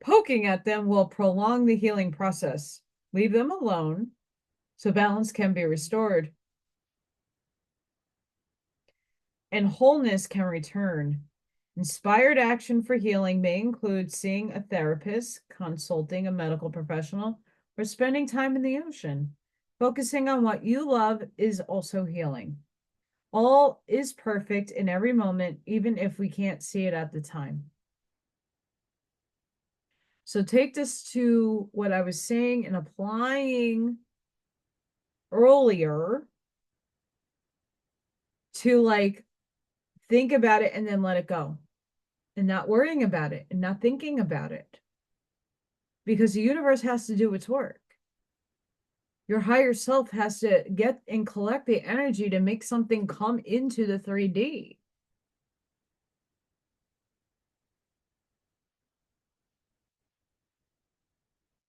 Poking at them will prolong the healing process. Leave them alone so balance can be restored and wholeness can return. Inspired action for healing may include seeing a therapist, consulting a medical professional, or spending time in the ocean. Focusing on what you love is also healing. All is perfect in every moment, even if we can't see it at the time. So take this to what I was saying and applying earlier to like think about it and then let it go and not worrying about it and not thinking about it because the universe has to do its work. Your higher self has to get and collect the energy to make something come into the 3D.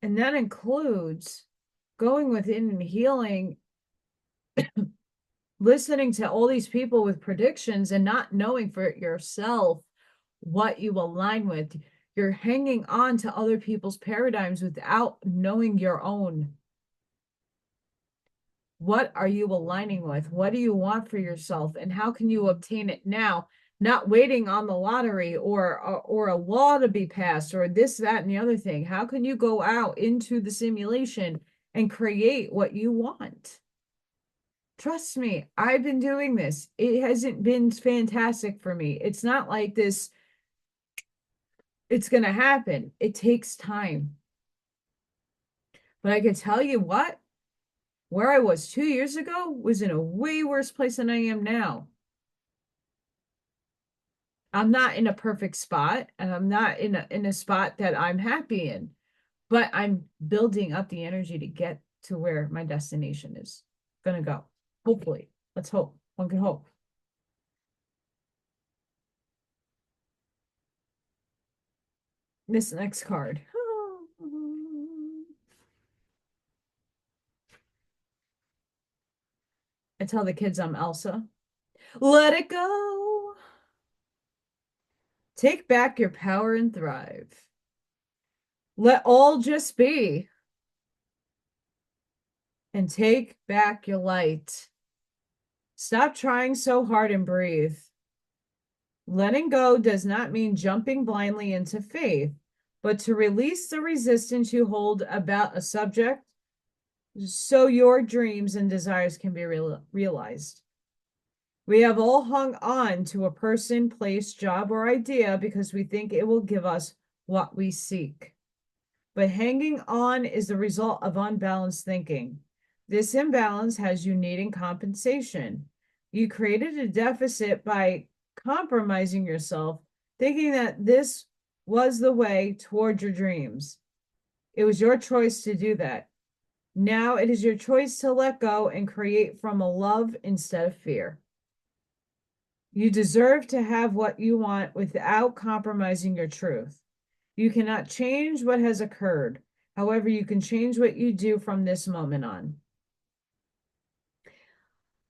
And that includes going within and healing, listening to all these people with predictions and not knowing for yourself what you align with. You're hanging on to other people's paradigms without knowing your own. What are you aligning with? What do you want for yourself? And how can you obtain it now? Not waiting on the lottery or a law to be passed or this, that, and the other thing. How can you go out into the simulation and create what you want? Trust me, I've been doing this. It hasn't been fantastic for me. It's not like this, it's going to happen. It takes time. But I can tell you what, where I was 2 years ago was in a way worse place than I am now. I'm not in a perfect spot and I'm not in a spot that I'm happy in, but I'm building up the energy to get to where my destination is going to go. Hopefully. Let's hope. One can hope. This next card. I tell the kids I'm Elsa. Let it go. Take back your power and thrive. Let all just be. And take back your light. Stop trying so hard and breathe. Letting go does not mean jumping blindly into faith, but to release the resistance you hold about a subject so your dreams and desires can be realized. We have all hung on to a person, place, job, or idea because we think it will give us what we seek. But hanging on is the result of unbalanced thinking. This imbalance has you needing compensation. You created a deficit by compromising yourself, thinking that this was the way toward your dreams. It was your choice to do that. Now it is your choice to let go and create from a love instead of fear. You deserve to have what you want without compromising your truth. You cannot change what has occurred. However, you can change what you do from this moment on.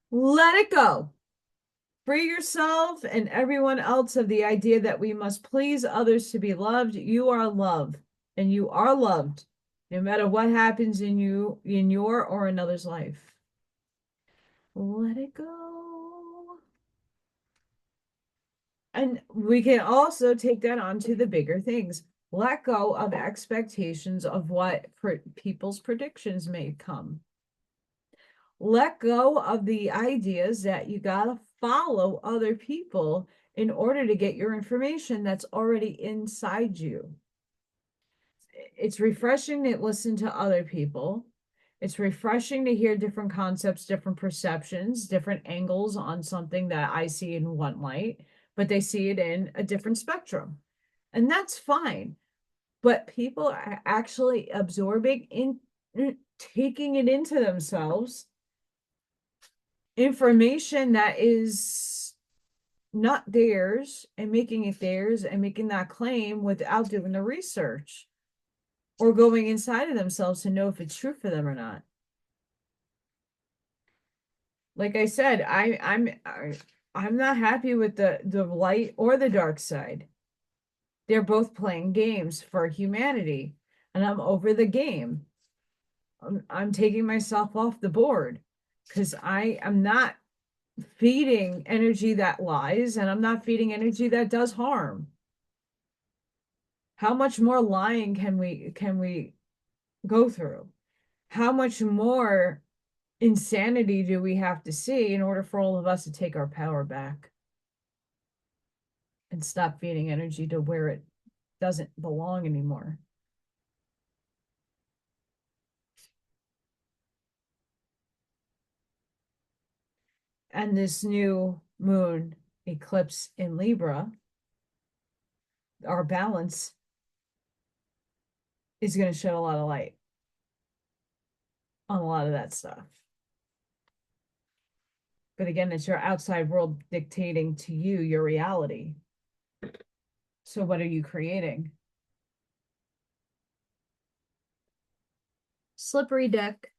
Let it go. Free yourself and everyone else of the idea that we must please others to be loved. You are love, and you are loved, no matter what happens in you, in your or another's life. Let it go. And we can also take that on to the bigger things. Let go of expectations of what people's predictions may come. Let go of the ideas that you got to follow other people in order to get your information that's already inside you. It's refreshing to listen to other people. It's refreshing to hear different concepts, different perceptions, different angles on something that I see in one light, but they see it in a different spectrum. And that's fine. But people are actually absorbing taking it into themselves information that is not theirs and making it theirs and making that claim without doing the research or going inside of themselves to know if it's true for them or not. Like I said, I'm not happy with the light or the dark side. They're both playing games for humanity, and I'm over the game. I'm taking myself off the board because I am not feeding energy that lies, and I'm not feeding energy that does harm. How much more lying can we go through? How much more insanity do we have to see in order for all of us to take our power back and stop feeding energy to where it doesn't belong anymore? And this new moon eclipse in Libra, our balance is going to shed a lot of light on a lot of that stuff. But again, it's your outside world dictating to you your reality. So what are you creating? Slippery deck.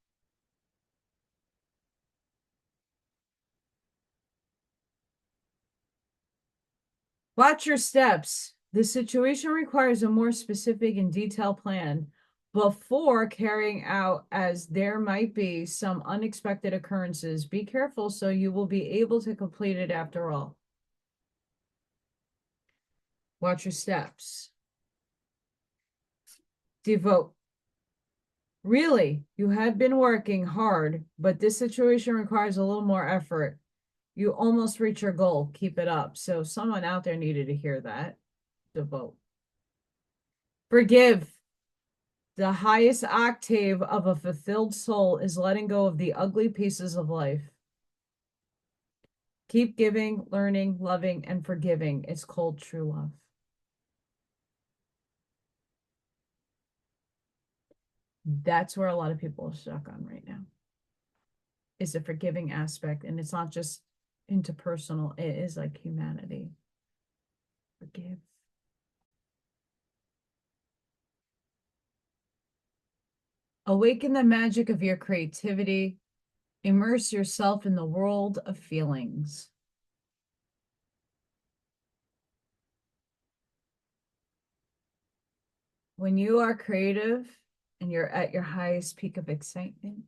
Watch your steps. The situation requires a more specific and detailed plan before carrying out, as there might be some unexpected occurrences. Be careful so you will be able to complete it after all. Watch your steps. Devote. Really, you have been working hard, but this situation requires a little more effort. You almost reach your goal. Keep it up. So someone out there needed to hear that. Devote. Forgive. The highest octave of a fulfilled soul is letting go of the ugly pieces of life. Keep giving, learning, loving, and forgiving. It's called true love. That's where a lot of people are stuck on right now, is the forgiving aspect. And it's not just interpersonal, it is like humanity. Forgive. Awaken the magic of your creativity. Immerse yourself in the world of feelings. When you are creative and you're at your highest peak of excitement,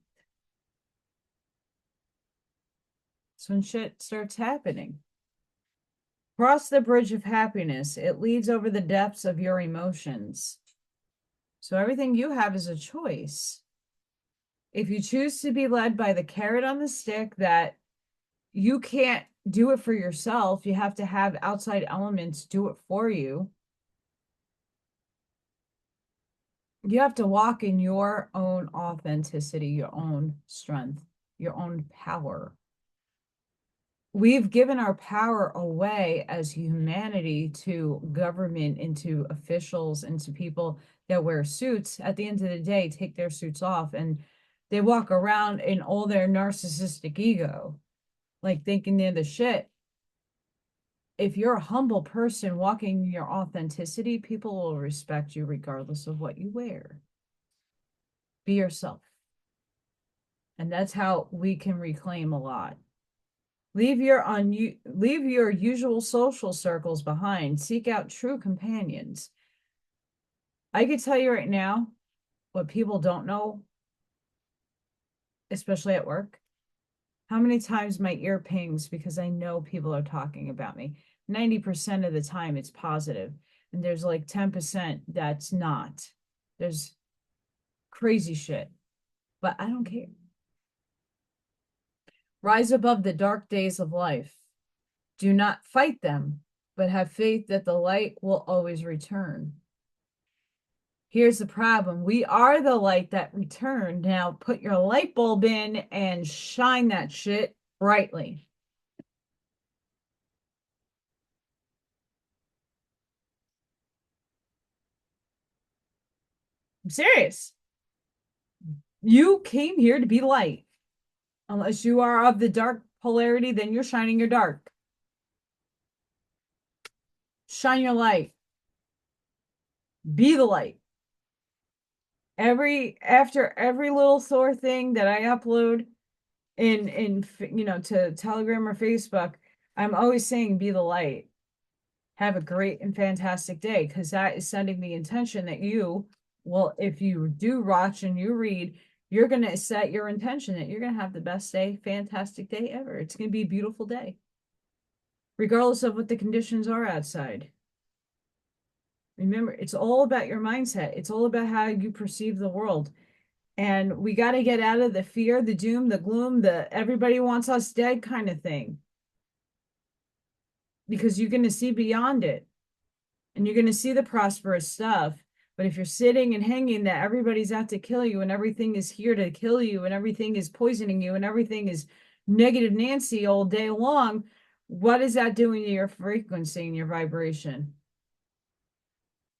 that's when shit starts happening. Cross the bridge of happiness. It leads over the depths of your emotions. So everything you have is a choice. If you choose to be led by the carrot on the stick that you can't do it for yourself, you have to have outside elements do it for you. You have to walk in your own authenticity, your own strength, your own power. We've given our power away as humanity to government and to officials and to people that wear suits. At the end of the day, take their suits off and they walk around in all their narcissistic ego, like thinking they're the shit. If you're a humble person walking your authenticity, people will respect you regardless of what you wear. Be yourself. And that's how we can reclaim a lot. Leave your usual social circles behind. Seek out true companions. I can tell you right now what people don't know, especially at work, how many times my ear pings because I know people are talking about me. 90% of the time it's positive, and there's like 10% that's not. There's crazy shit, but I don't care. Rise above the dark days of life. Do not fight them, but have faith that the light will always return. Here's the problem. We are the light that returned. Now put your light bulb in and shine that shit brightly. I'm serious. You came here to be light. Unless you are of the dark polarity, then you're shining your dark. Shine your light. Be the light. After every little Thor thing that I upload in to Telegram or Facebook, I'm always saying be the light. Have a great and fantastic day, because that is sending the intention that if you do watch and you read, you're going to set your intention that you're going to have the best day, fantastic day ever. It's going to be a beautiful day, regardless of what the conditions are outside. Remember, it's all about your mindset. It's all about how you perceive the world. And we got to get out of the fear, the doom, the gloom, the everybody wants us dead kind of thing. Because you're going to see beyond it. And you're going to see the prosperous stuff. But if you're sitting and hanging that everybody's out to kill you and everything is here to kill you and everything is poisoning you and everything is negative Nancy all day long, what is that doing to your frequency and your vibration?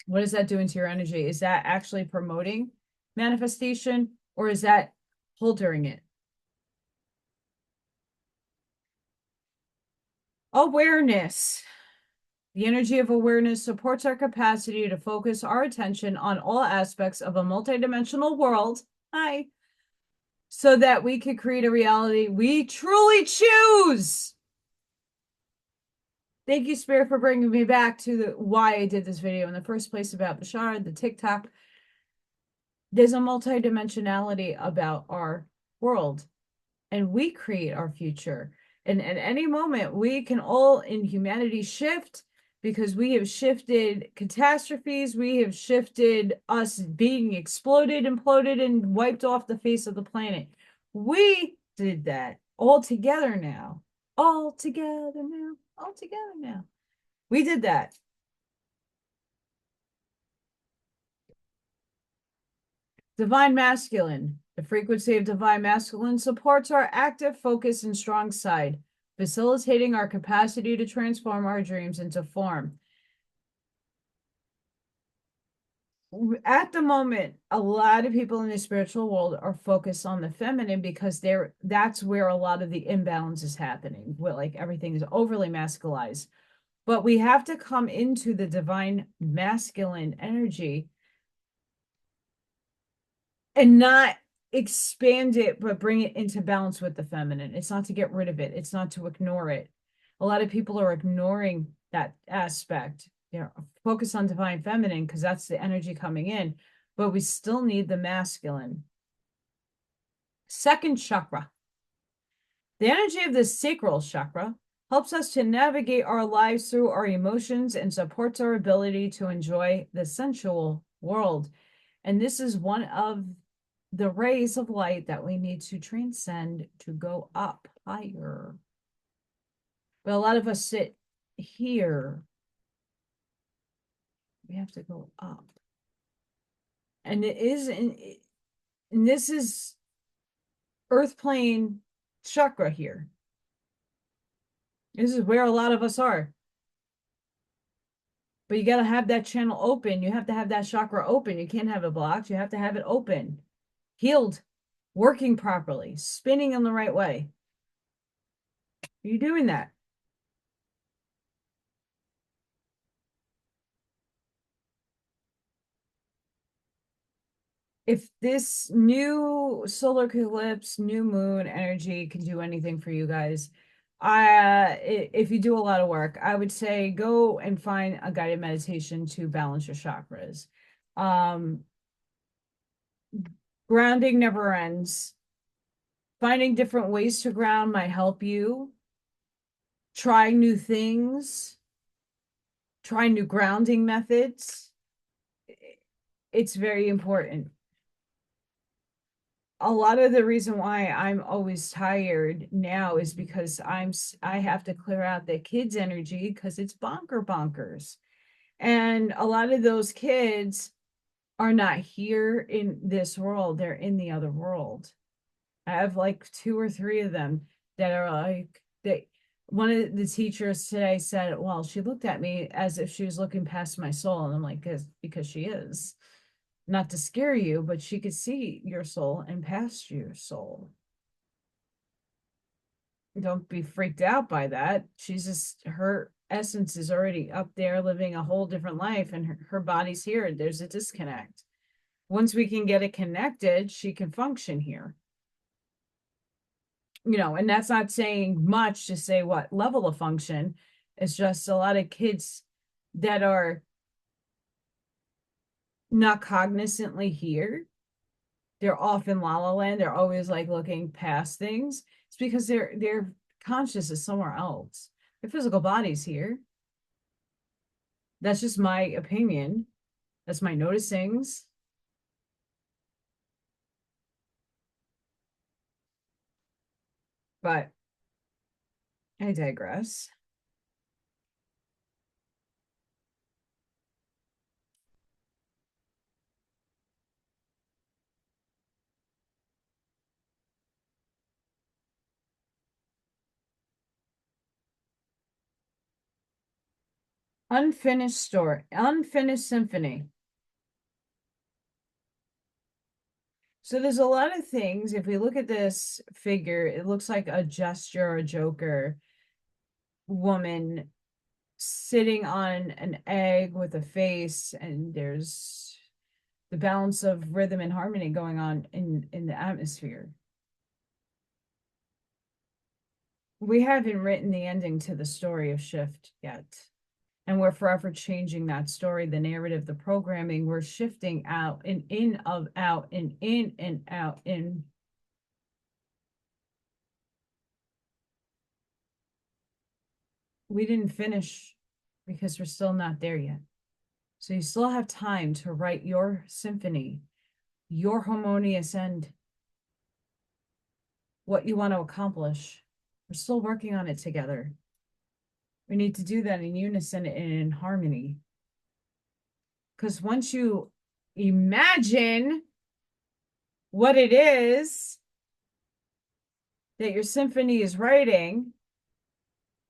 What is that doing to your energy? Is that actually promoting manifestation, or is that altering it? Awareness. The energy of awareness supports our capacity to focus our attention on all aspects of a multidimensional world. Hi. So that we can create a reality we truly choose. Thank you, Spirit, for bringing me back to why I did this video in the first place about Bashar, the TikTok. There's a multidimensionality about our world, and we create our future. And at any moment, we can all in humanity shift, because we have shifted catastrophes. We have shifted us being exploded, imploded, and wiped off the face of the planet. We did that all together now. All together now. All together now. We did that. Divine Masculine. The frequency of Divine Masculine supports our active, focus, and strong side, facilitating our capacity to transform our dreams into form. At the moment, a lot of people in the spiritual world are focused on the feminine, because that's where a lot of the imbalance is happening, where like everything is overly masculized. But we have to come into the divine masculine energy and not expand it, but bring it into balance with the feminine. It's not to get rid of it. It's not to ignore it. A lot of people are ignoring that aspect. Focus on divine feminine because that's the energy coming in, but we still need the masculine. Second chakra. The energy of the sacral chakra helps us to navigate our lives through our emotions and supports our ability to enjoy the sensual world. And this is one of the rays of light that we need to transcend to go up higher. But a lot of us sit here. We have to go up. And this is earth plane chakra here. This is where a lot of us are. But you got to have that channel open. You have to have that chakra open. You can't have it blocked. You have to have it open, healed, working properly, spinning in the right way. Are you doing that? If this new solar eclipse, new moon energy can do anything for you guys, if you do a lot of work, I would say go and find a guided meditation to balance your chakras. Grounding never ends. Finding different ways to ground might help you. Trying new things. try new grounding methods. It's very important. A lot of the reason why I'm always tired now is because I have to clear out the kids' energy because it's bonkers. And a lot of those kids are not here in this world, they're in the other world. I have like 2 or 3 of them that are like they one of the teachers today said, well, she looked at me as if she was looking past my soul. And I'm like, because she is. Not to scare you, but she could see your soul and past your soul. Don't be freaked out by that. She's just, her essence is already up there living a whole different life, and her body's here. There's a disconnect. Once we can get it connected, she can function here. And that's not saying much to say what level of function. It's just a lot of kids that are not cognizantly here. They're off in la la land. They're always like looking past things. It's because their conscious is somewhere else. Their physical body's here. That's just my opinion. That's my noticings. But I digress. Unfinished story, unfinished symphony. So there's a lot of things. If we look at this figure, it looks like a gesture, a joker woman sitting on an egg with a face, and there's the balance of rhythm and harmony going on in the atmosphere. We haven't written the ending to the story of Shift yet. And we're forever changing that story, the narrative, the programming. We're shifting out and in of out and in and out in. We didn't finish because we're still not there yet. So you still have time to write your symphony, your harmonious end, what you want to accomplish. We're still working on it together. We need to do that in unison and in harmony. Because once you imagine what it is that your symphony is writing,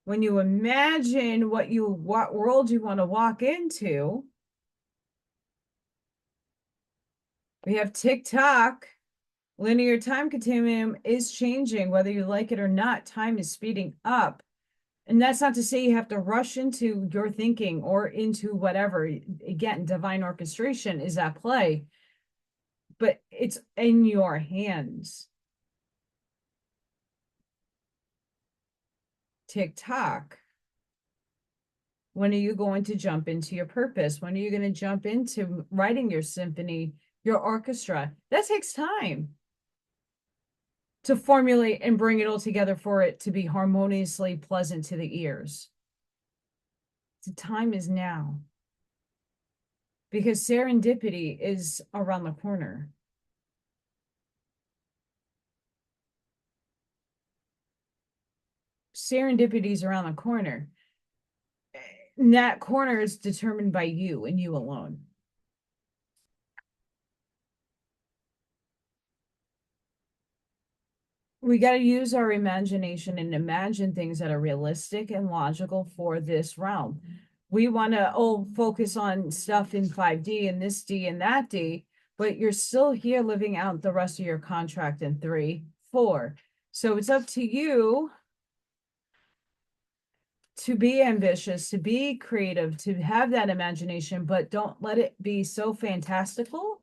when you imagine what world you want to walk into, we have TikTok. Linear time continuum is changing, whether you like it or not. Time is speeding up. And that's not to say you have to rush into your thinking or into whatever. Again, divine orchestration is at play, but it's in your hands. TikTok. When are you going to jump into your purpose? When are you going to jump into writing your symphony, your orchestra? That takes time to formulate and bring it all together for it to be harmoniously pleasant to the ears. The time is now, because serendipity is around the corner. Serendipity is around the corner. And that corner is determined by you and you alone. We got to use our imagination and imagine things that are realistic and logical for this realm. We want to focus on stuff in 5D and this D and that D, but you're still here living out the rest of your contract in 3, 4. So it's up to you to be ambitious, to be creative, to have that imagination, but don't let it be so fantastical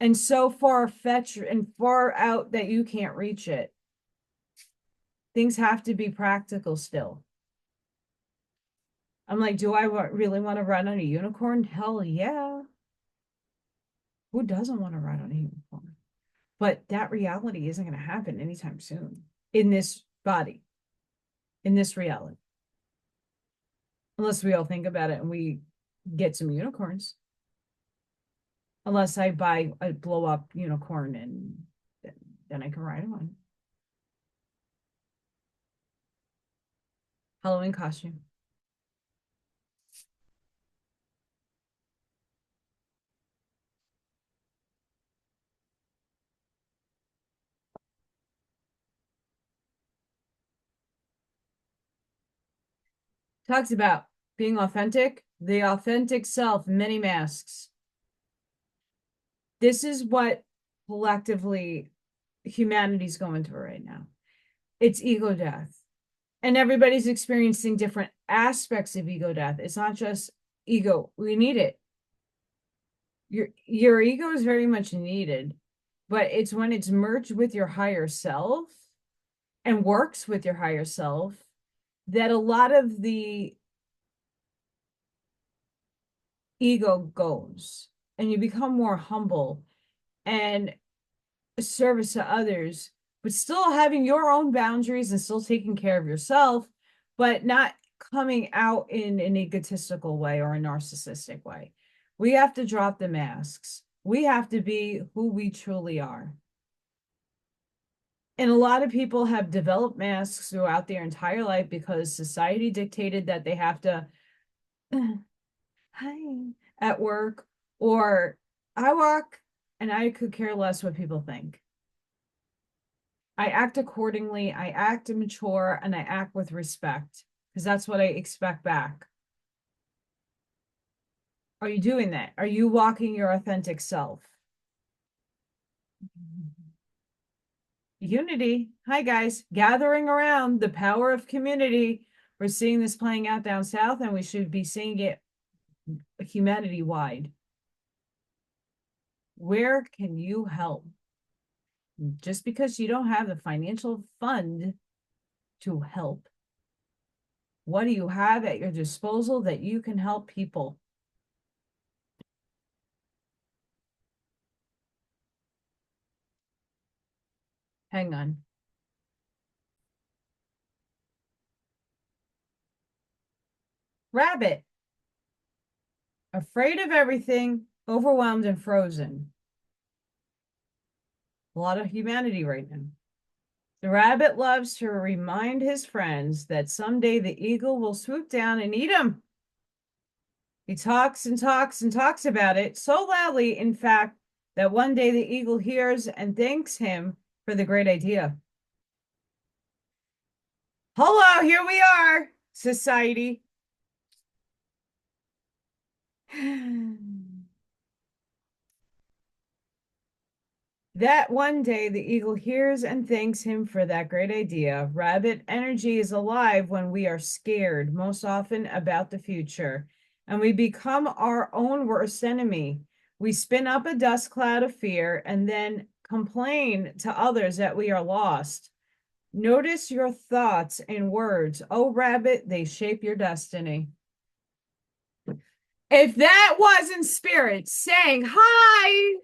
and so far-fetched and far out that you can't reach it. Things have to be practical still. I'm like, do I really want to ride on a unicorn? Hell yeah. Who doesn't want to ride on a unicorn? But that reality isn't going to happen anytime soon in this body, in this reality. Unless we all think about it and we get some unicorns. Unless I buy a blow up unicorn and then I can ride one. Halloween costume. Talks about being authentic, the authentic self, many masks. This is what collectively humanity's going through right now. It's ego death. And everybody's experiencing different aspects of ego death. It's not just ego. We need it. Your ego is very much needed, but it's when it's merged with your higher self and works with your higher self that a lot of the ego goes and you become more humble and service to others, but still having your own boundaries and still taking care of yourself, but not coming out in an egotistical way or a narcissistic way. We have to drop the masks. We have to be who we truly are. And a lot of people have developed masks throughout their entire life because society dictated that they have to hi at work, or I walk and I could care less what people think. I act accordingly, I act mature, and I act with respect because that's what I expect back. Are you doing that? Are you walking your authentic self? Unity. Hi, guys. Gathering around the power of community. We're seeing this playing out down south, and we should be seeing it humanity-wide. Where can you help? Just because you don't have the financial fund to help, what do you have at your disposal that you can help people? Hang on. Rabbit. Afraid of everything, overwhelmed and frozen. A lot of humanity right now. The rabbit loves to remind his friends that someday the eagle will swoop down and eat him. He talks and talks and talks about it so loudly, in fact, that one day the eagle hears and thanks him for the great idea. Hello, here we are, society. That one day the eagle hears and thanks him for that great idea. Rabbit energy is alive when we are scared, most often about the future, and we become our own worst enemy. We spin up a dust cloud of fear and then complain to others that we are lost. Notice your thoughts and words. Oh, rabbit, they shape your destiny. If that wasn't spirit saying hi,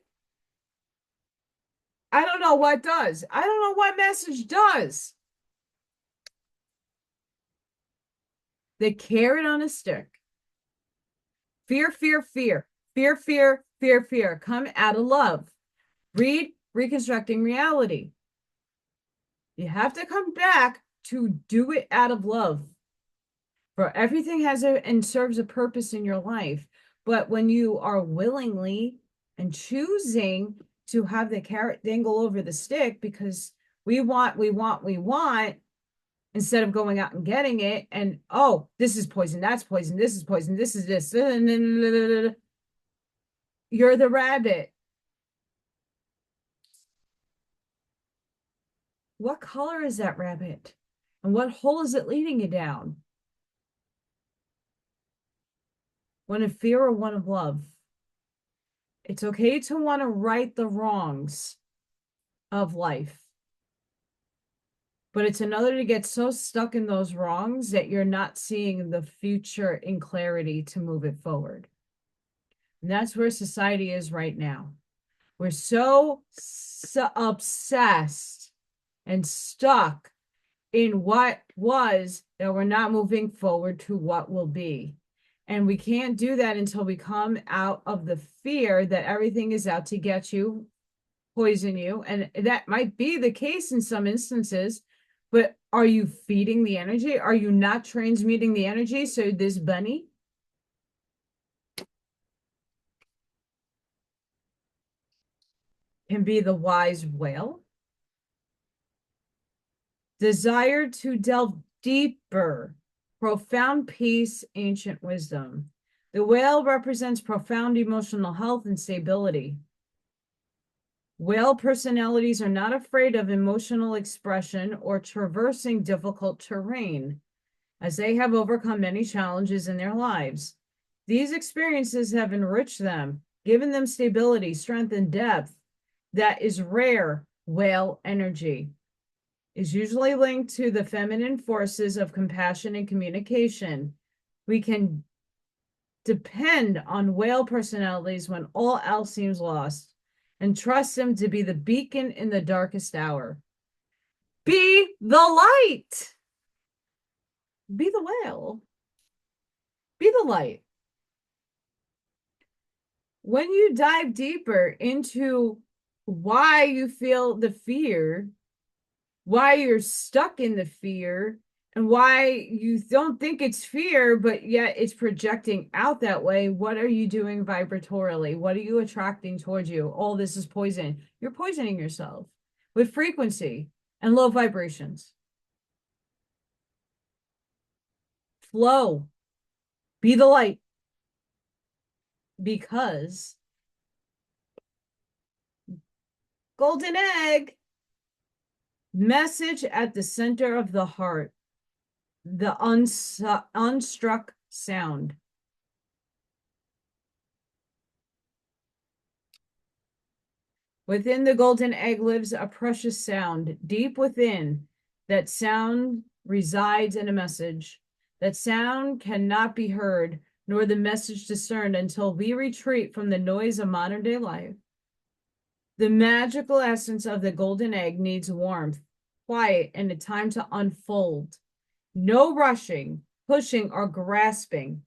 I don't know what does. I don't know what message does. The carrot on a stick. Fear, fear, fear. Fear, fear, fear, fear. Come out of love. Read Reconstructing Reality. You have to come back to do it out of love. For everything has and serves a purpose in your life. But when you are willingly and choosing to have the carrot dangle over the stick because we want, instead of going out and getting it, and oh, this is poison, that's poison, this is poison, this is this. You're the rabbit. What color is that rabbit? And what hole is it leading you down? One of fear or one of love? It's okay to want to right the wrongs of life. But it's another to get so stuck in those wrongs that you're not seeing the future in clarity to move it forward. And that's where society is right now. We're so obsessed and stuck in what was, that we're not moving forward to what will be. And we can't do that until we come out of the fear that everything is out to get you, poison you. And that might be the case in some instances, but are you feeding the energy? Are you not transmuting the energy? So this bunny can be the wise whale. Desire to delve deeper, profound peace, ancient wisdom. The whale represents profound emotional health and stability. Whale personalities are not afraid of emotional expression or traversing difficult terrain, as they have overcome many challenges in their lives. These experiences have enriched them, given them stability, strength, and depth that is rare. Whale energy is usually linked to the feminine forces of compassion and communication. We can depend on whale personalities when all else seems lost, and trust them to be the beacon in the darkest hour. Be the light. Be the whale. Be the light. When you dive deeper into why you feel the fear, why you're stuck in the fear, and why you don't think it's fear, but yet it's projecting out that way, what are you doing vibratorily? What are you attracting towards you? All this is poison. You're poisoning yourself with frequency and low vibrations. Flow. Be the light. Because golden egg, message at the center of the heart, the unstruck sound. Within the golden egg lives a precious sound. Deep within, that sound resides in a message. That sound cannot be heard, nor the message discerned until we retreat from the noise of modern day life. The magical essence of the golden egg needs warmth, quiet, and a time to unfold. No rushing, pushing, or grasping.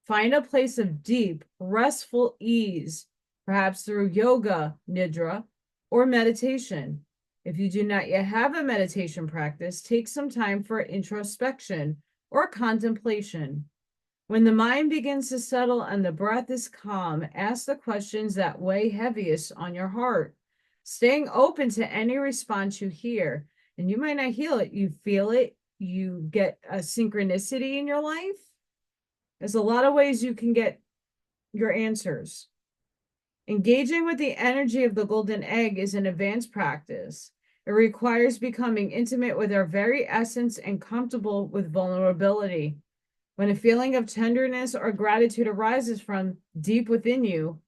Find a place of deep, restful ease, perhaps through yoga, nidra, or meditation. If you do not yet have a meditation practice, take some time for introspection or contemplation. When the mind begins to settle and the breath is calm, ask the questions that weigh heaviest on your heart, staying open to any response you hear. And you might not hear it, you feel it, you get a synchronicity in your life. There's a lot of ways you can get your answers. Engaging with the energy of the golden egg is an advanced practice. It requires becoming intimate with our very essence and comfortable with vulnerability. When a feeling of tenderness or gratitude arises from deep within you,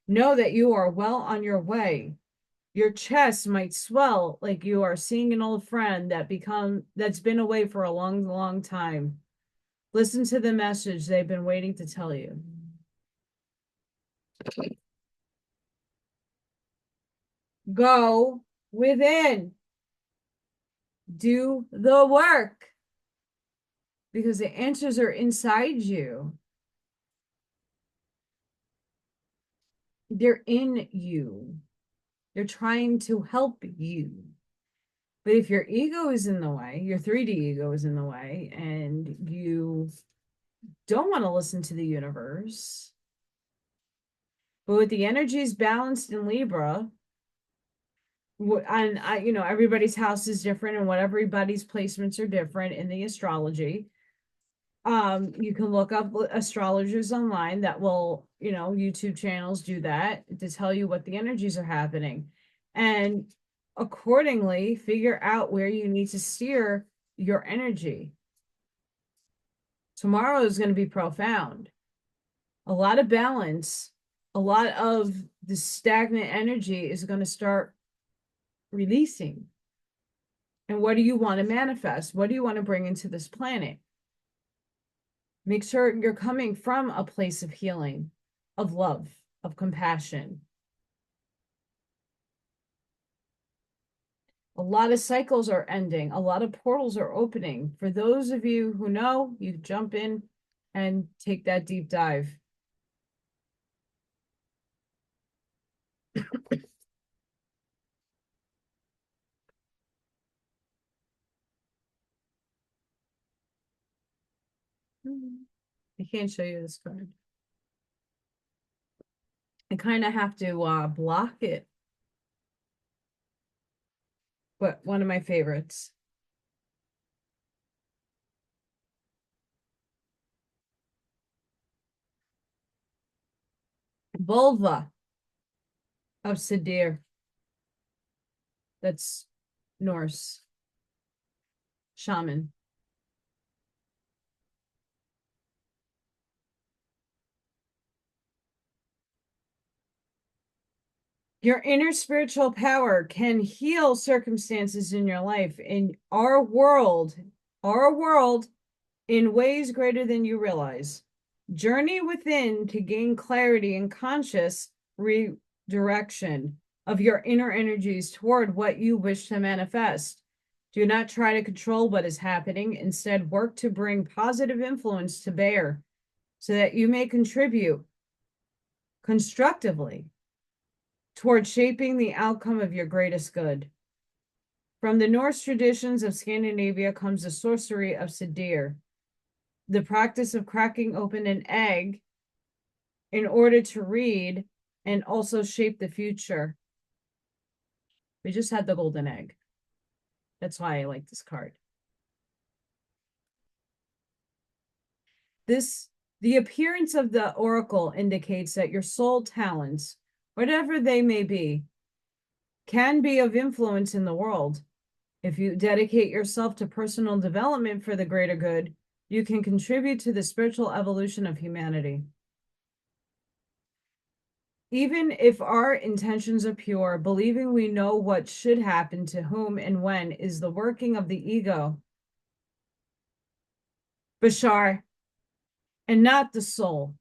know that you are well on your way. Your chest might swell like you are seeing an old friend that's been away for a long, long time. Listen to the message they've been waiting to tell you. Go within. Do the work. Because the answers are inside you. They're in you. They're trying to help you. But if your ego is in the way, your 3D ego is in the way, and you don't want to listen to the universe, but with the energies balanced in Libra, and everybody's house is different, and what everybody's placements are different in the astrology. You can look up astrologers online that will, YouTube channels do that to tell you what the energies are happening, and accordingly figure out where you need to steer your energy. Tomorrow is going to be profound. A lot of balance, a lot of the stagnant energy is going to start releasing. And what do you want to manifest? What do you want to bring into this planet? Make sure you're coming from a place of healing, of love, of compassion. A lot of cycles are ending. A lot of portals are opening. For those of you who know, you jump in and take that deep dive. I can't show you this card. I kind of have to block it. But one of my favorites. Vulva of Sadir. That's Norse. Shaman. Your inner spiritual power can heal circumstances in your life, in our world, in ways greater than you realize. Journey within to gain clarity and conscious redirection of your inner energies toward what you wish to manifest. Do not try to control what is happening. Instead, work to bring positive influence to bear so that you may contribute constructively toward shaping the outcome of your greatest good. From the Norse traditions of Scandinavia comes the sorcery of Sadir, the practice of cracking open an egg in order to read and also shape the future. We just had the golden egg. That's why I like this card. The appearance of the oracle indicates that your soul talents, whatever they may be, can be of influence in the world. If you dedicate yourself to personal development for the greater good, you can contribute to the spiritual evolution of humanity. Even if our intentions are pure, believing we know what should happen to whom and when is the working of the ego, Bashar, and not the soul.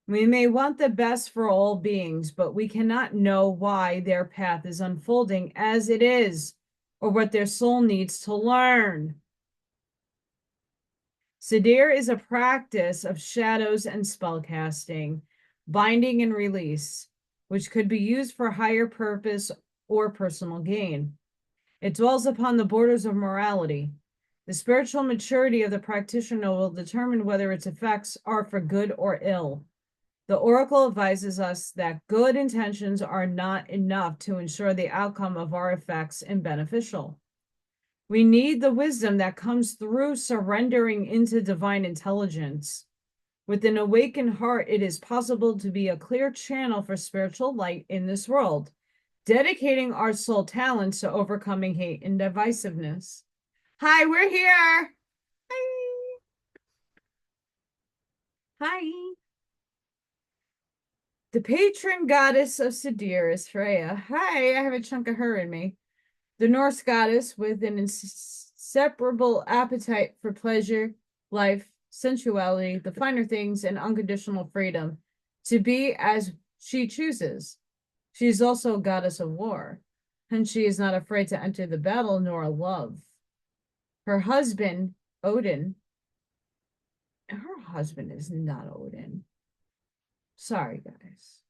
We may want the best for all beings, but we cannot know why their path is unfolding as it is, or what their soul needs to learn. Sadir is a practice of shadows and spellcasting, binding and release, which could be used for higher purpose or personal gain. It dwells upon the borders of morality. The spiritual maturity of the practitioner will determine whether its effects are for good or ill. The oracle advises us that good intentions are not enough to ensure the outcome of our effects and beneficial. We need the wisdom that comes through surrendering into divine intelligence. With an awakened heart, it is possible to be a clear channel for spiritual light in this world, dedicating our soul talents to overcoming hate and divisiveness. Hi, we're here. Hi. Hi. The patron goddess of Sadir is Freya. Hi, I have a chunk of her in me. The Norse goddess with an inseparable appetite for pleasure, life, sensuality, the finer things, and unconditional freedom to be as she chooses. She is also a goddess of war, and she is not afraid to enter the battle nor love. Her husband, Odin, her husband is not Odin. Sorry, guys.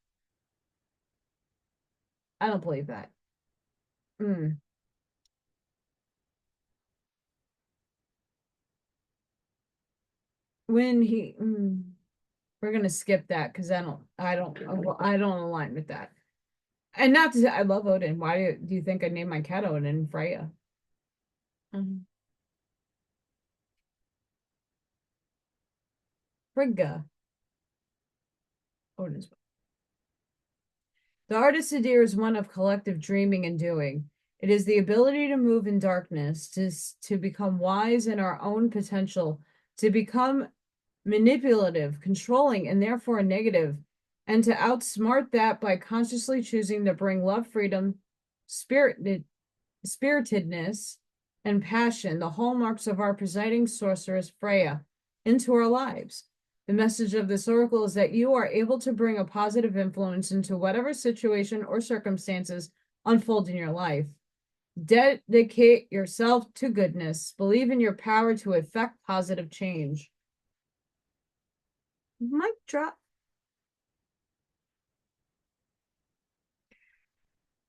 I don't believe that. When he, we're gonna skip that because I don't align with that. And not to say I love Odin. Why do you think I named my cat Odin and Freya? Frigga. Odin's. The art of Sadir is one of collective dreaming and doing. It is the ability to move in darkness, to become wise in our own potential, to become manipulative, controlling, and therefore negative, and to outsmart that by consciously choosing to bring love, freedom, spiritedness, and passion, the hallmarks of our presiding sorceress Freya, into our lives. The message of this oracle is that you are able to bring a positive influence into whatever situation or circumstances unfold in your life. Dedicate yourself to goodness. Believe in your power to effect positive change. Mic drop.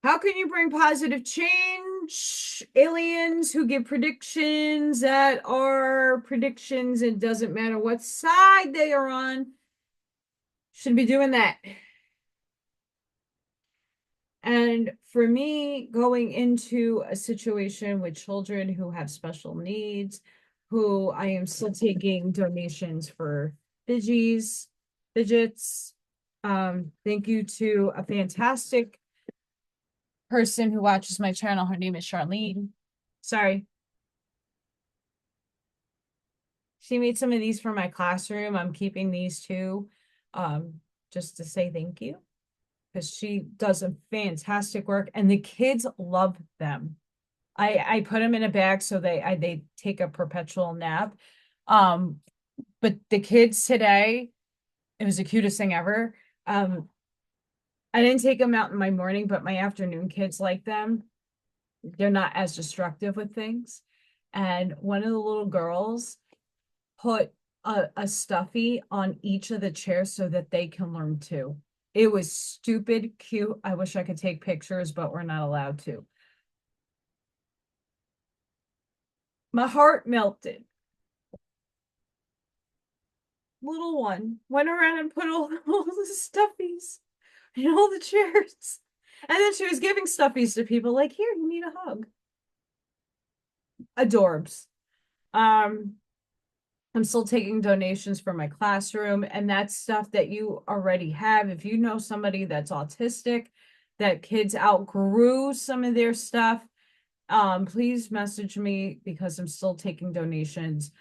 How can you bring positive change? Aliens who give predictions that are predictions, it doesn't matter what side they are on, should be doing that. And for me, going into a situation with children who have special needs, who I am still taking donations for fidgets. Thank you to a fantastic person who watches my channel. Her name is Charlene. Sorry. She made some of these for my classroom. I'm keeping these too, just to say thank you, because she does a fantastic work and the kids love them. I put them in a bag so they take a perpetual nap. But the kids today, it was the cutest thing ever. I didn't take them out in my morning, but my afternoon kids like them. They're not as destructive with things. And one of the little girls put a stuffy on each of the chairs so that they can learn too. It was stupid cute. I wish I could take pictures, but we're not allowed to. My heart melted. Little one went around and put all the stuffies in all the chairs. And then she was giving stuffies to people like, here, you need a hug. Adorbs. I'm still taking donations for my classroom, and that's stuff that you already have. If you know somebody that's autistic, that kids outgrew some of their stuff, please message me because I'm still taking donations.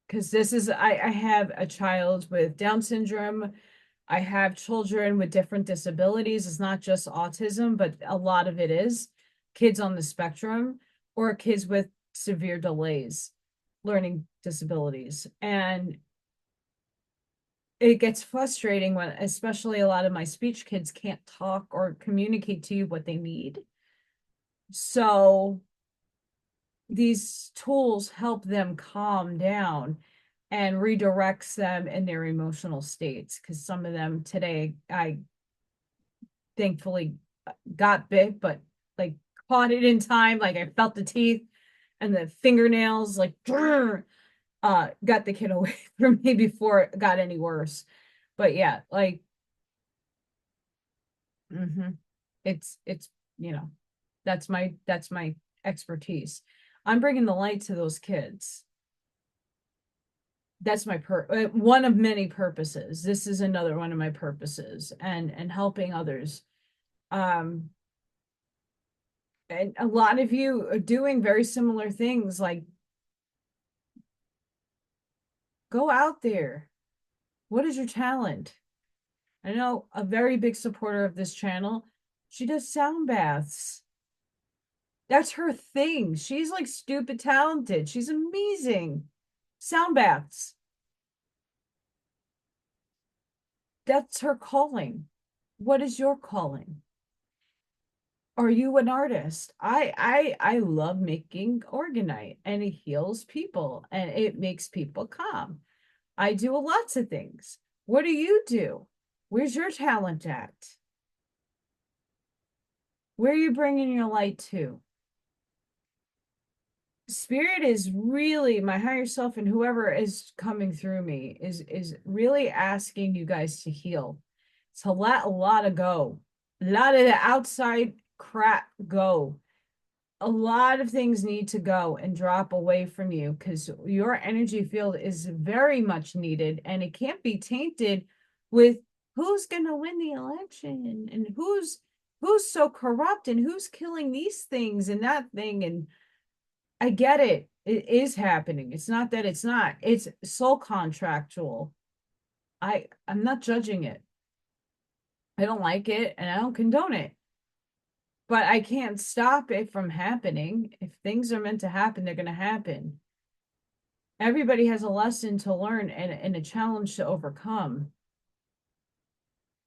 Because this is, I have a child with Down syndrome. I have children with different disabilities. It's not just autism, but a lot of it is kids on the spectrum or kids with severe delays, learning disabilities. And it gets frustrating when, especially a lot of my speech kids can't talk or communicate to you what they need. So these tools help them calm down and redirects them in their emotional states. Because some of them today, I thankfully got bit, but like caught it in time. Like I felt the teeth and the fingernails, like got the kid away from me before it got any worse. But yeah, like it's you know, that's my expertise. I'm bringing the light to those kids. That's my one of many purposes. This is another one of my purposes, and helping others. And a lot of you are doing very similar things, like go out there. What is your talent? I know a very big supporter of this channel. She does sound baths. That's her thing. She's like stupid talented. She's amazing. Sound baths. That's her calling. What is your calling? Are you an artist? I love making organite, and it heals people and it makes people calm. I do lots of things. What do you do? Where's your talent at? Where are you bringing your light to? Spirit is really, my higher self and whoever is coming through me is really asking you guys to heal. It's a lot of go. A lot of the outside crap go. A lot of things need to go and drop away from you because your energy field is very much needed, and it can't be tainted with who's going to win the election and who's so corrupt and who's killing these things and that thing. And I get it. It is happening. It's not that it's not. It's soul contractual. I'm not judging it. I don't like it and I don't condone it. But I can't stop it from happening. If things are meant to happen, they're going to happen. Everybody has a lesson to learn and a challenge to overcome.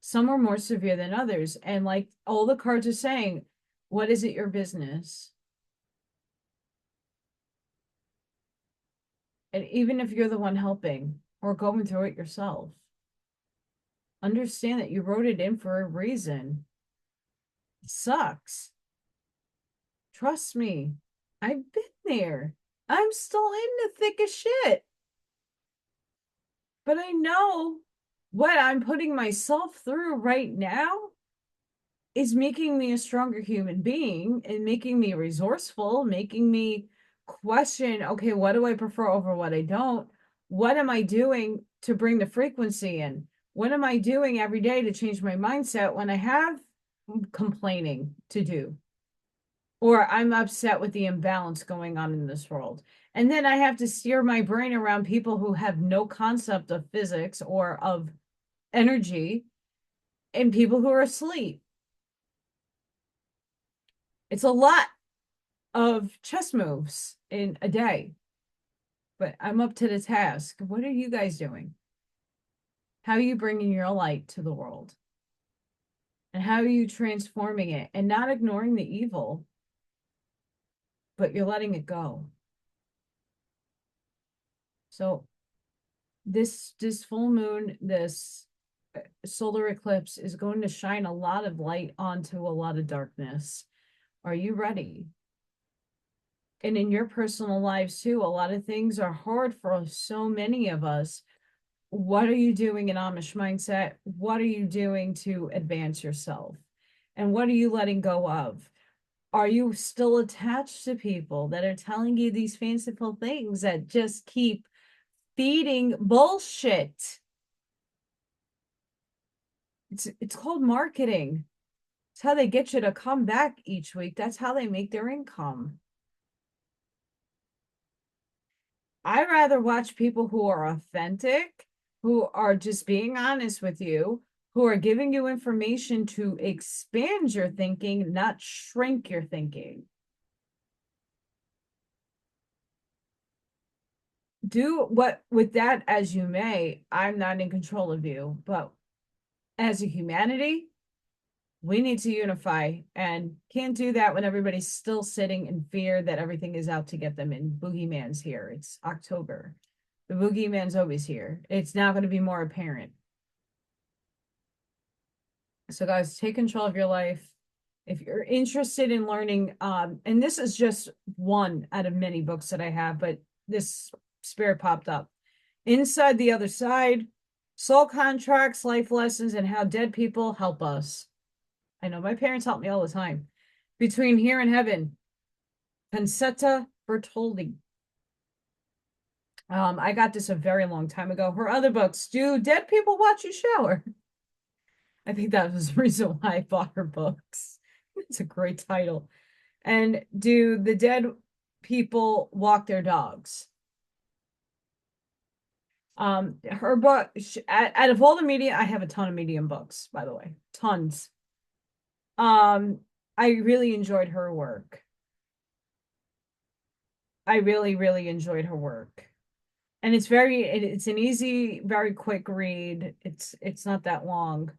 Some are more severe than others. And like all the cards are saying, what is it your business? And even if you're the one helping or going through it yourself, understand that you wrote it in for a reason. It sucks. Trust me, I've been there. I'm still in the thick of shit. But I know what I'm putting myself through right now is making me a stronger human being and making me resourceful, making me question, okay, what do I prefer over what I don't? What am I doing to bring the frequency in? What am I doing every day to change my mindset when I have complaining to do? Or I'm upset with the imbalance going on in this world. And then I have to steer my brain around people who have no concept of physics or of energy and people who are asleep. It's a lot of chess moves in a day, but I'm up to the task. What are you guys doing? How are you bringing your light to the world? And how are you transforming it and not ignoring the evil, but you're letting it go? So this full moon, this solar eclipse is going to shine a lot of light onto a lot of darkness. Are you ready? And in your personal lives too, a lot of things are hard for so many of us. What are you doing in Amish mindset? What are you doing to advance yourself? And what are you letting go of? Are you still attached to people that are telling you these fanciful things that just keep feeding bullshit? It's called marketing. It's how they get you to come back each week. That's how they make their income. I rather watch people who are authentic, who are just being honest with you, who are giving you information to expand your thinking, not shrink your thinking. Do what with that as you may. I'm not in control of you, but as a humanity, we need to unify and can't do that when everybody's still sitting in fear that everything is out to get them and boogeyman's here. It's October. The boogeyman's always here. It's now going to be more apparent. So guys, take control of your life. If you're interested in learning, and this is just one out of many books that I have, but this spirit popped up. Inside the Other Side, Soul Contracts, Life Lessons, and How Dead People Help Us. I know my parents help me all the time. Between Here and Heaven, Concetta Bertoldi. I got this a very long time ago. Her other books, Do Dead People Watch You Shower? I think that was the reason why I bought her books. It's a great title. And Do the Dead People Walk Their Dogs? Her book, out of all the media, I have a ton of medium books, by the way, tons. I really enjoyed her work. I really, really enjoyed her work. And it's it's an easy, very quick read. It's not that long.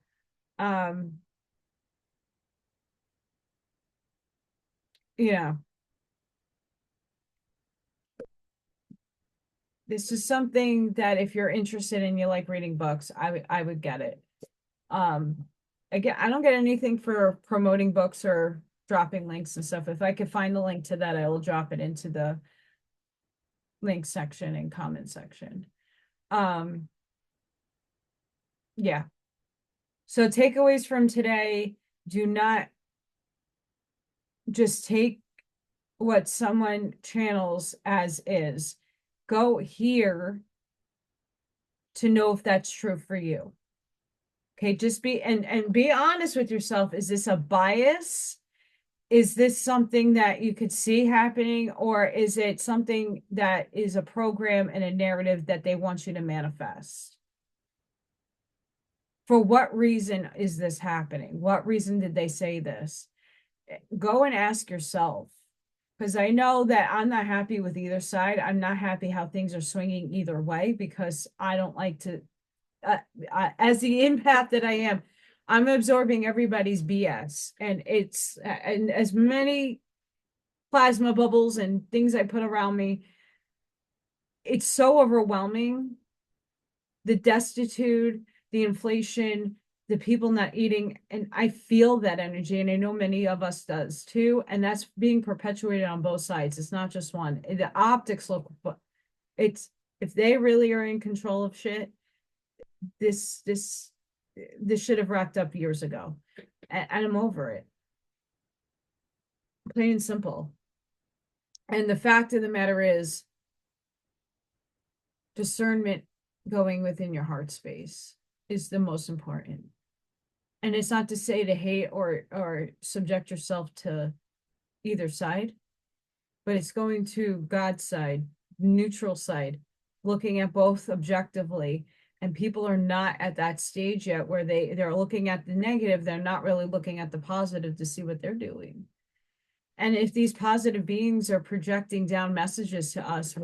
Yeah, this is something that if you're interested and you like reading books, I would get it. Again, I don't get anything for promoting books or dropping links and stuff. If I could find the link to that, I will drop it into the link section and comment section. Yeah. So takeaways from today, do not just take what someone channels as is. Go here to know if that's true for you. Okay, just be and be honest with yourself. Is this a bias? Is this something that you could see happening, or is it something that is a program and a narrative that they want you to manifest? For what reason is this happening? What reason did they say this? Go and ask yourself, because I know that I'm not happy with either side. I'm not happy how things are swinging either way, because I don't like to, as the empath that I am, I'm absorbing everybody's BS, and and as many plasma bubbles and things I put around me, it's so overwhelming. The destitute, the inflation, the people not eating, and I feel that energy, and I know many of us does too, and that's being perpetuated on both sides. It's not just one. The optics look, but it's, if they really are in control of shit, this should have wrapped up years ago, and I'm over it, plain and simple. And the fact of the matter is, discernment going within your heart space is the most important. And it's not to say to hate or subject yourself to either side, but it's going to God's side, neutral side, looking at both objectively. And people are not at that stage yet where they're looking at the negative. They're not really looking at the positive to see what they're doing. And if these positive beings are projecting down messages to us,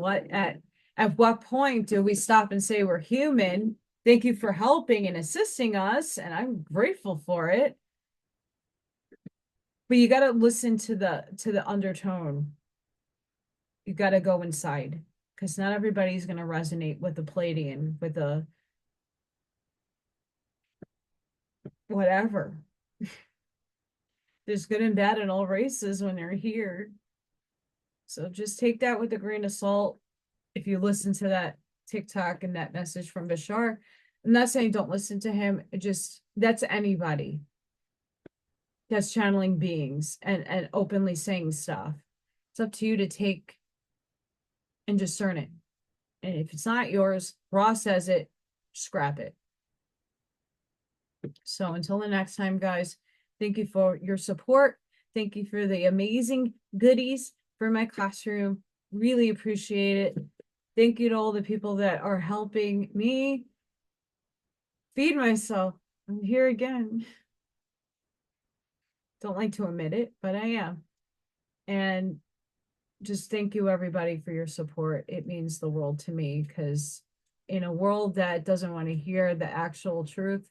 at what point do we stop and say we're human? Thank you for helping and assisting us, and I'm grateful for it. But you got to listen to the undertone. You got to go inside, because not everybody's going to resonate with the Palladian, with the whatever. There's good and bad in all races when they're here. So just take that with a grain of salt. If you listen to that TikTok and that message from Bashar, I'm not saying don't listen to him. That's anybody that's channeling beings and openly saying stuff. It's up to you to take and discern it. And if it's not yours, Raw says it, scrap it. So until the next time, guys, thank you for your support. Thank you for the amazing goodies for my classroom. Really appreciate it. Thank you to all the people that are helping me feed myself. I'm here again. Don't like to admit it, but I am. And just thank you, everybody, for your support. It means the world to me, because in a world that doesn't want to hear the actual truth,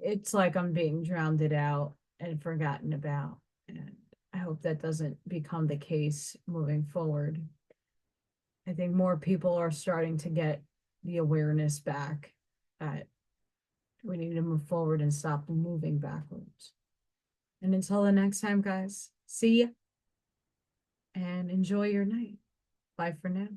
it's like I'm being drowned out and forgotten about. And I hope that doesn't become the case moving forward. I think more people are starting to get the awareness back that we need to move forward and stop moving backwards. And until the next time, guys, see ya and enjoy your night. Bye for now.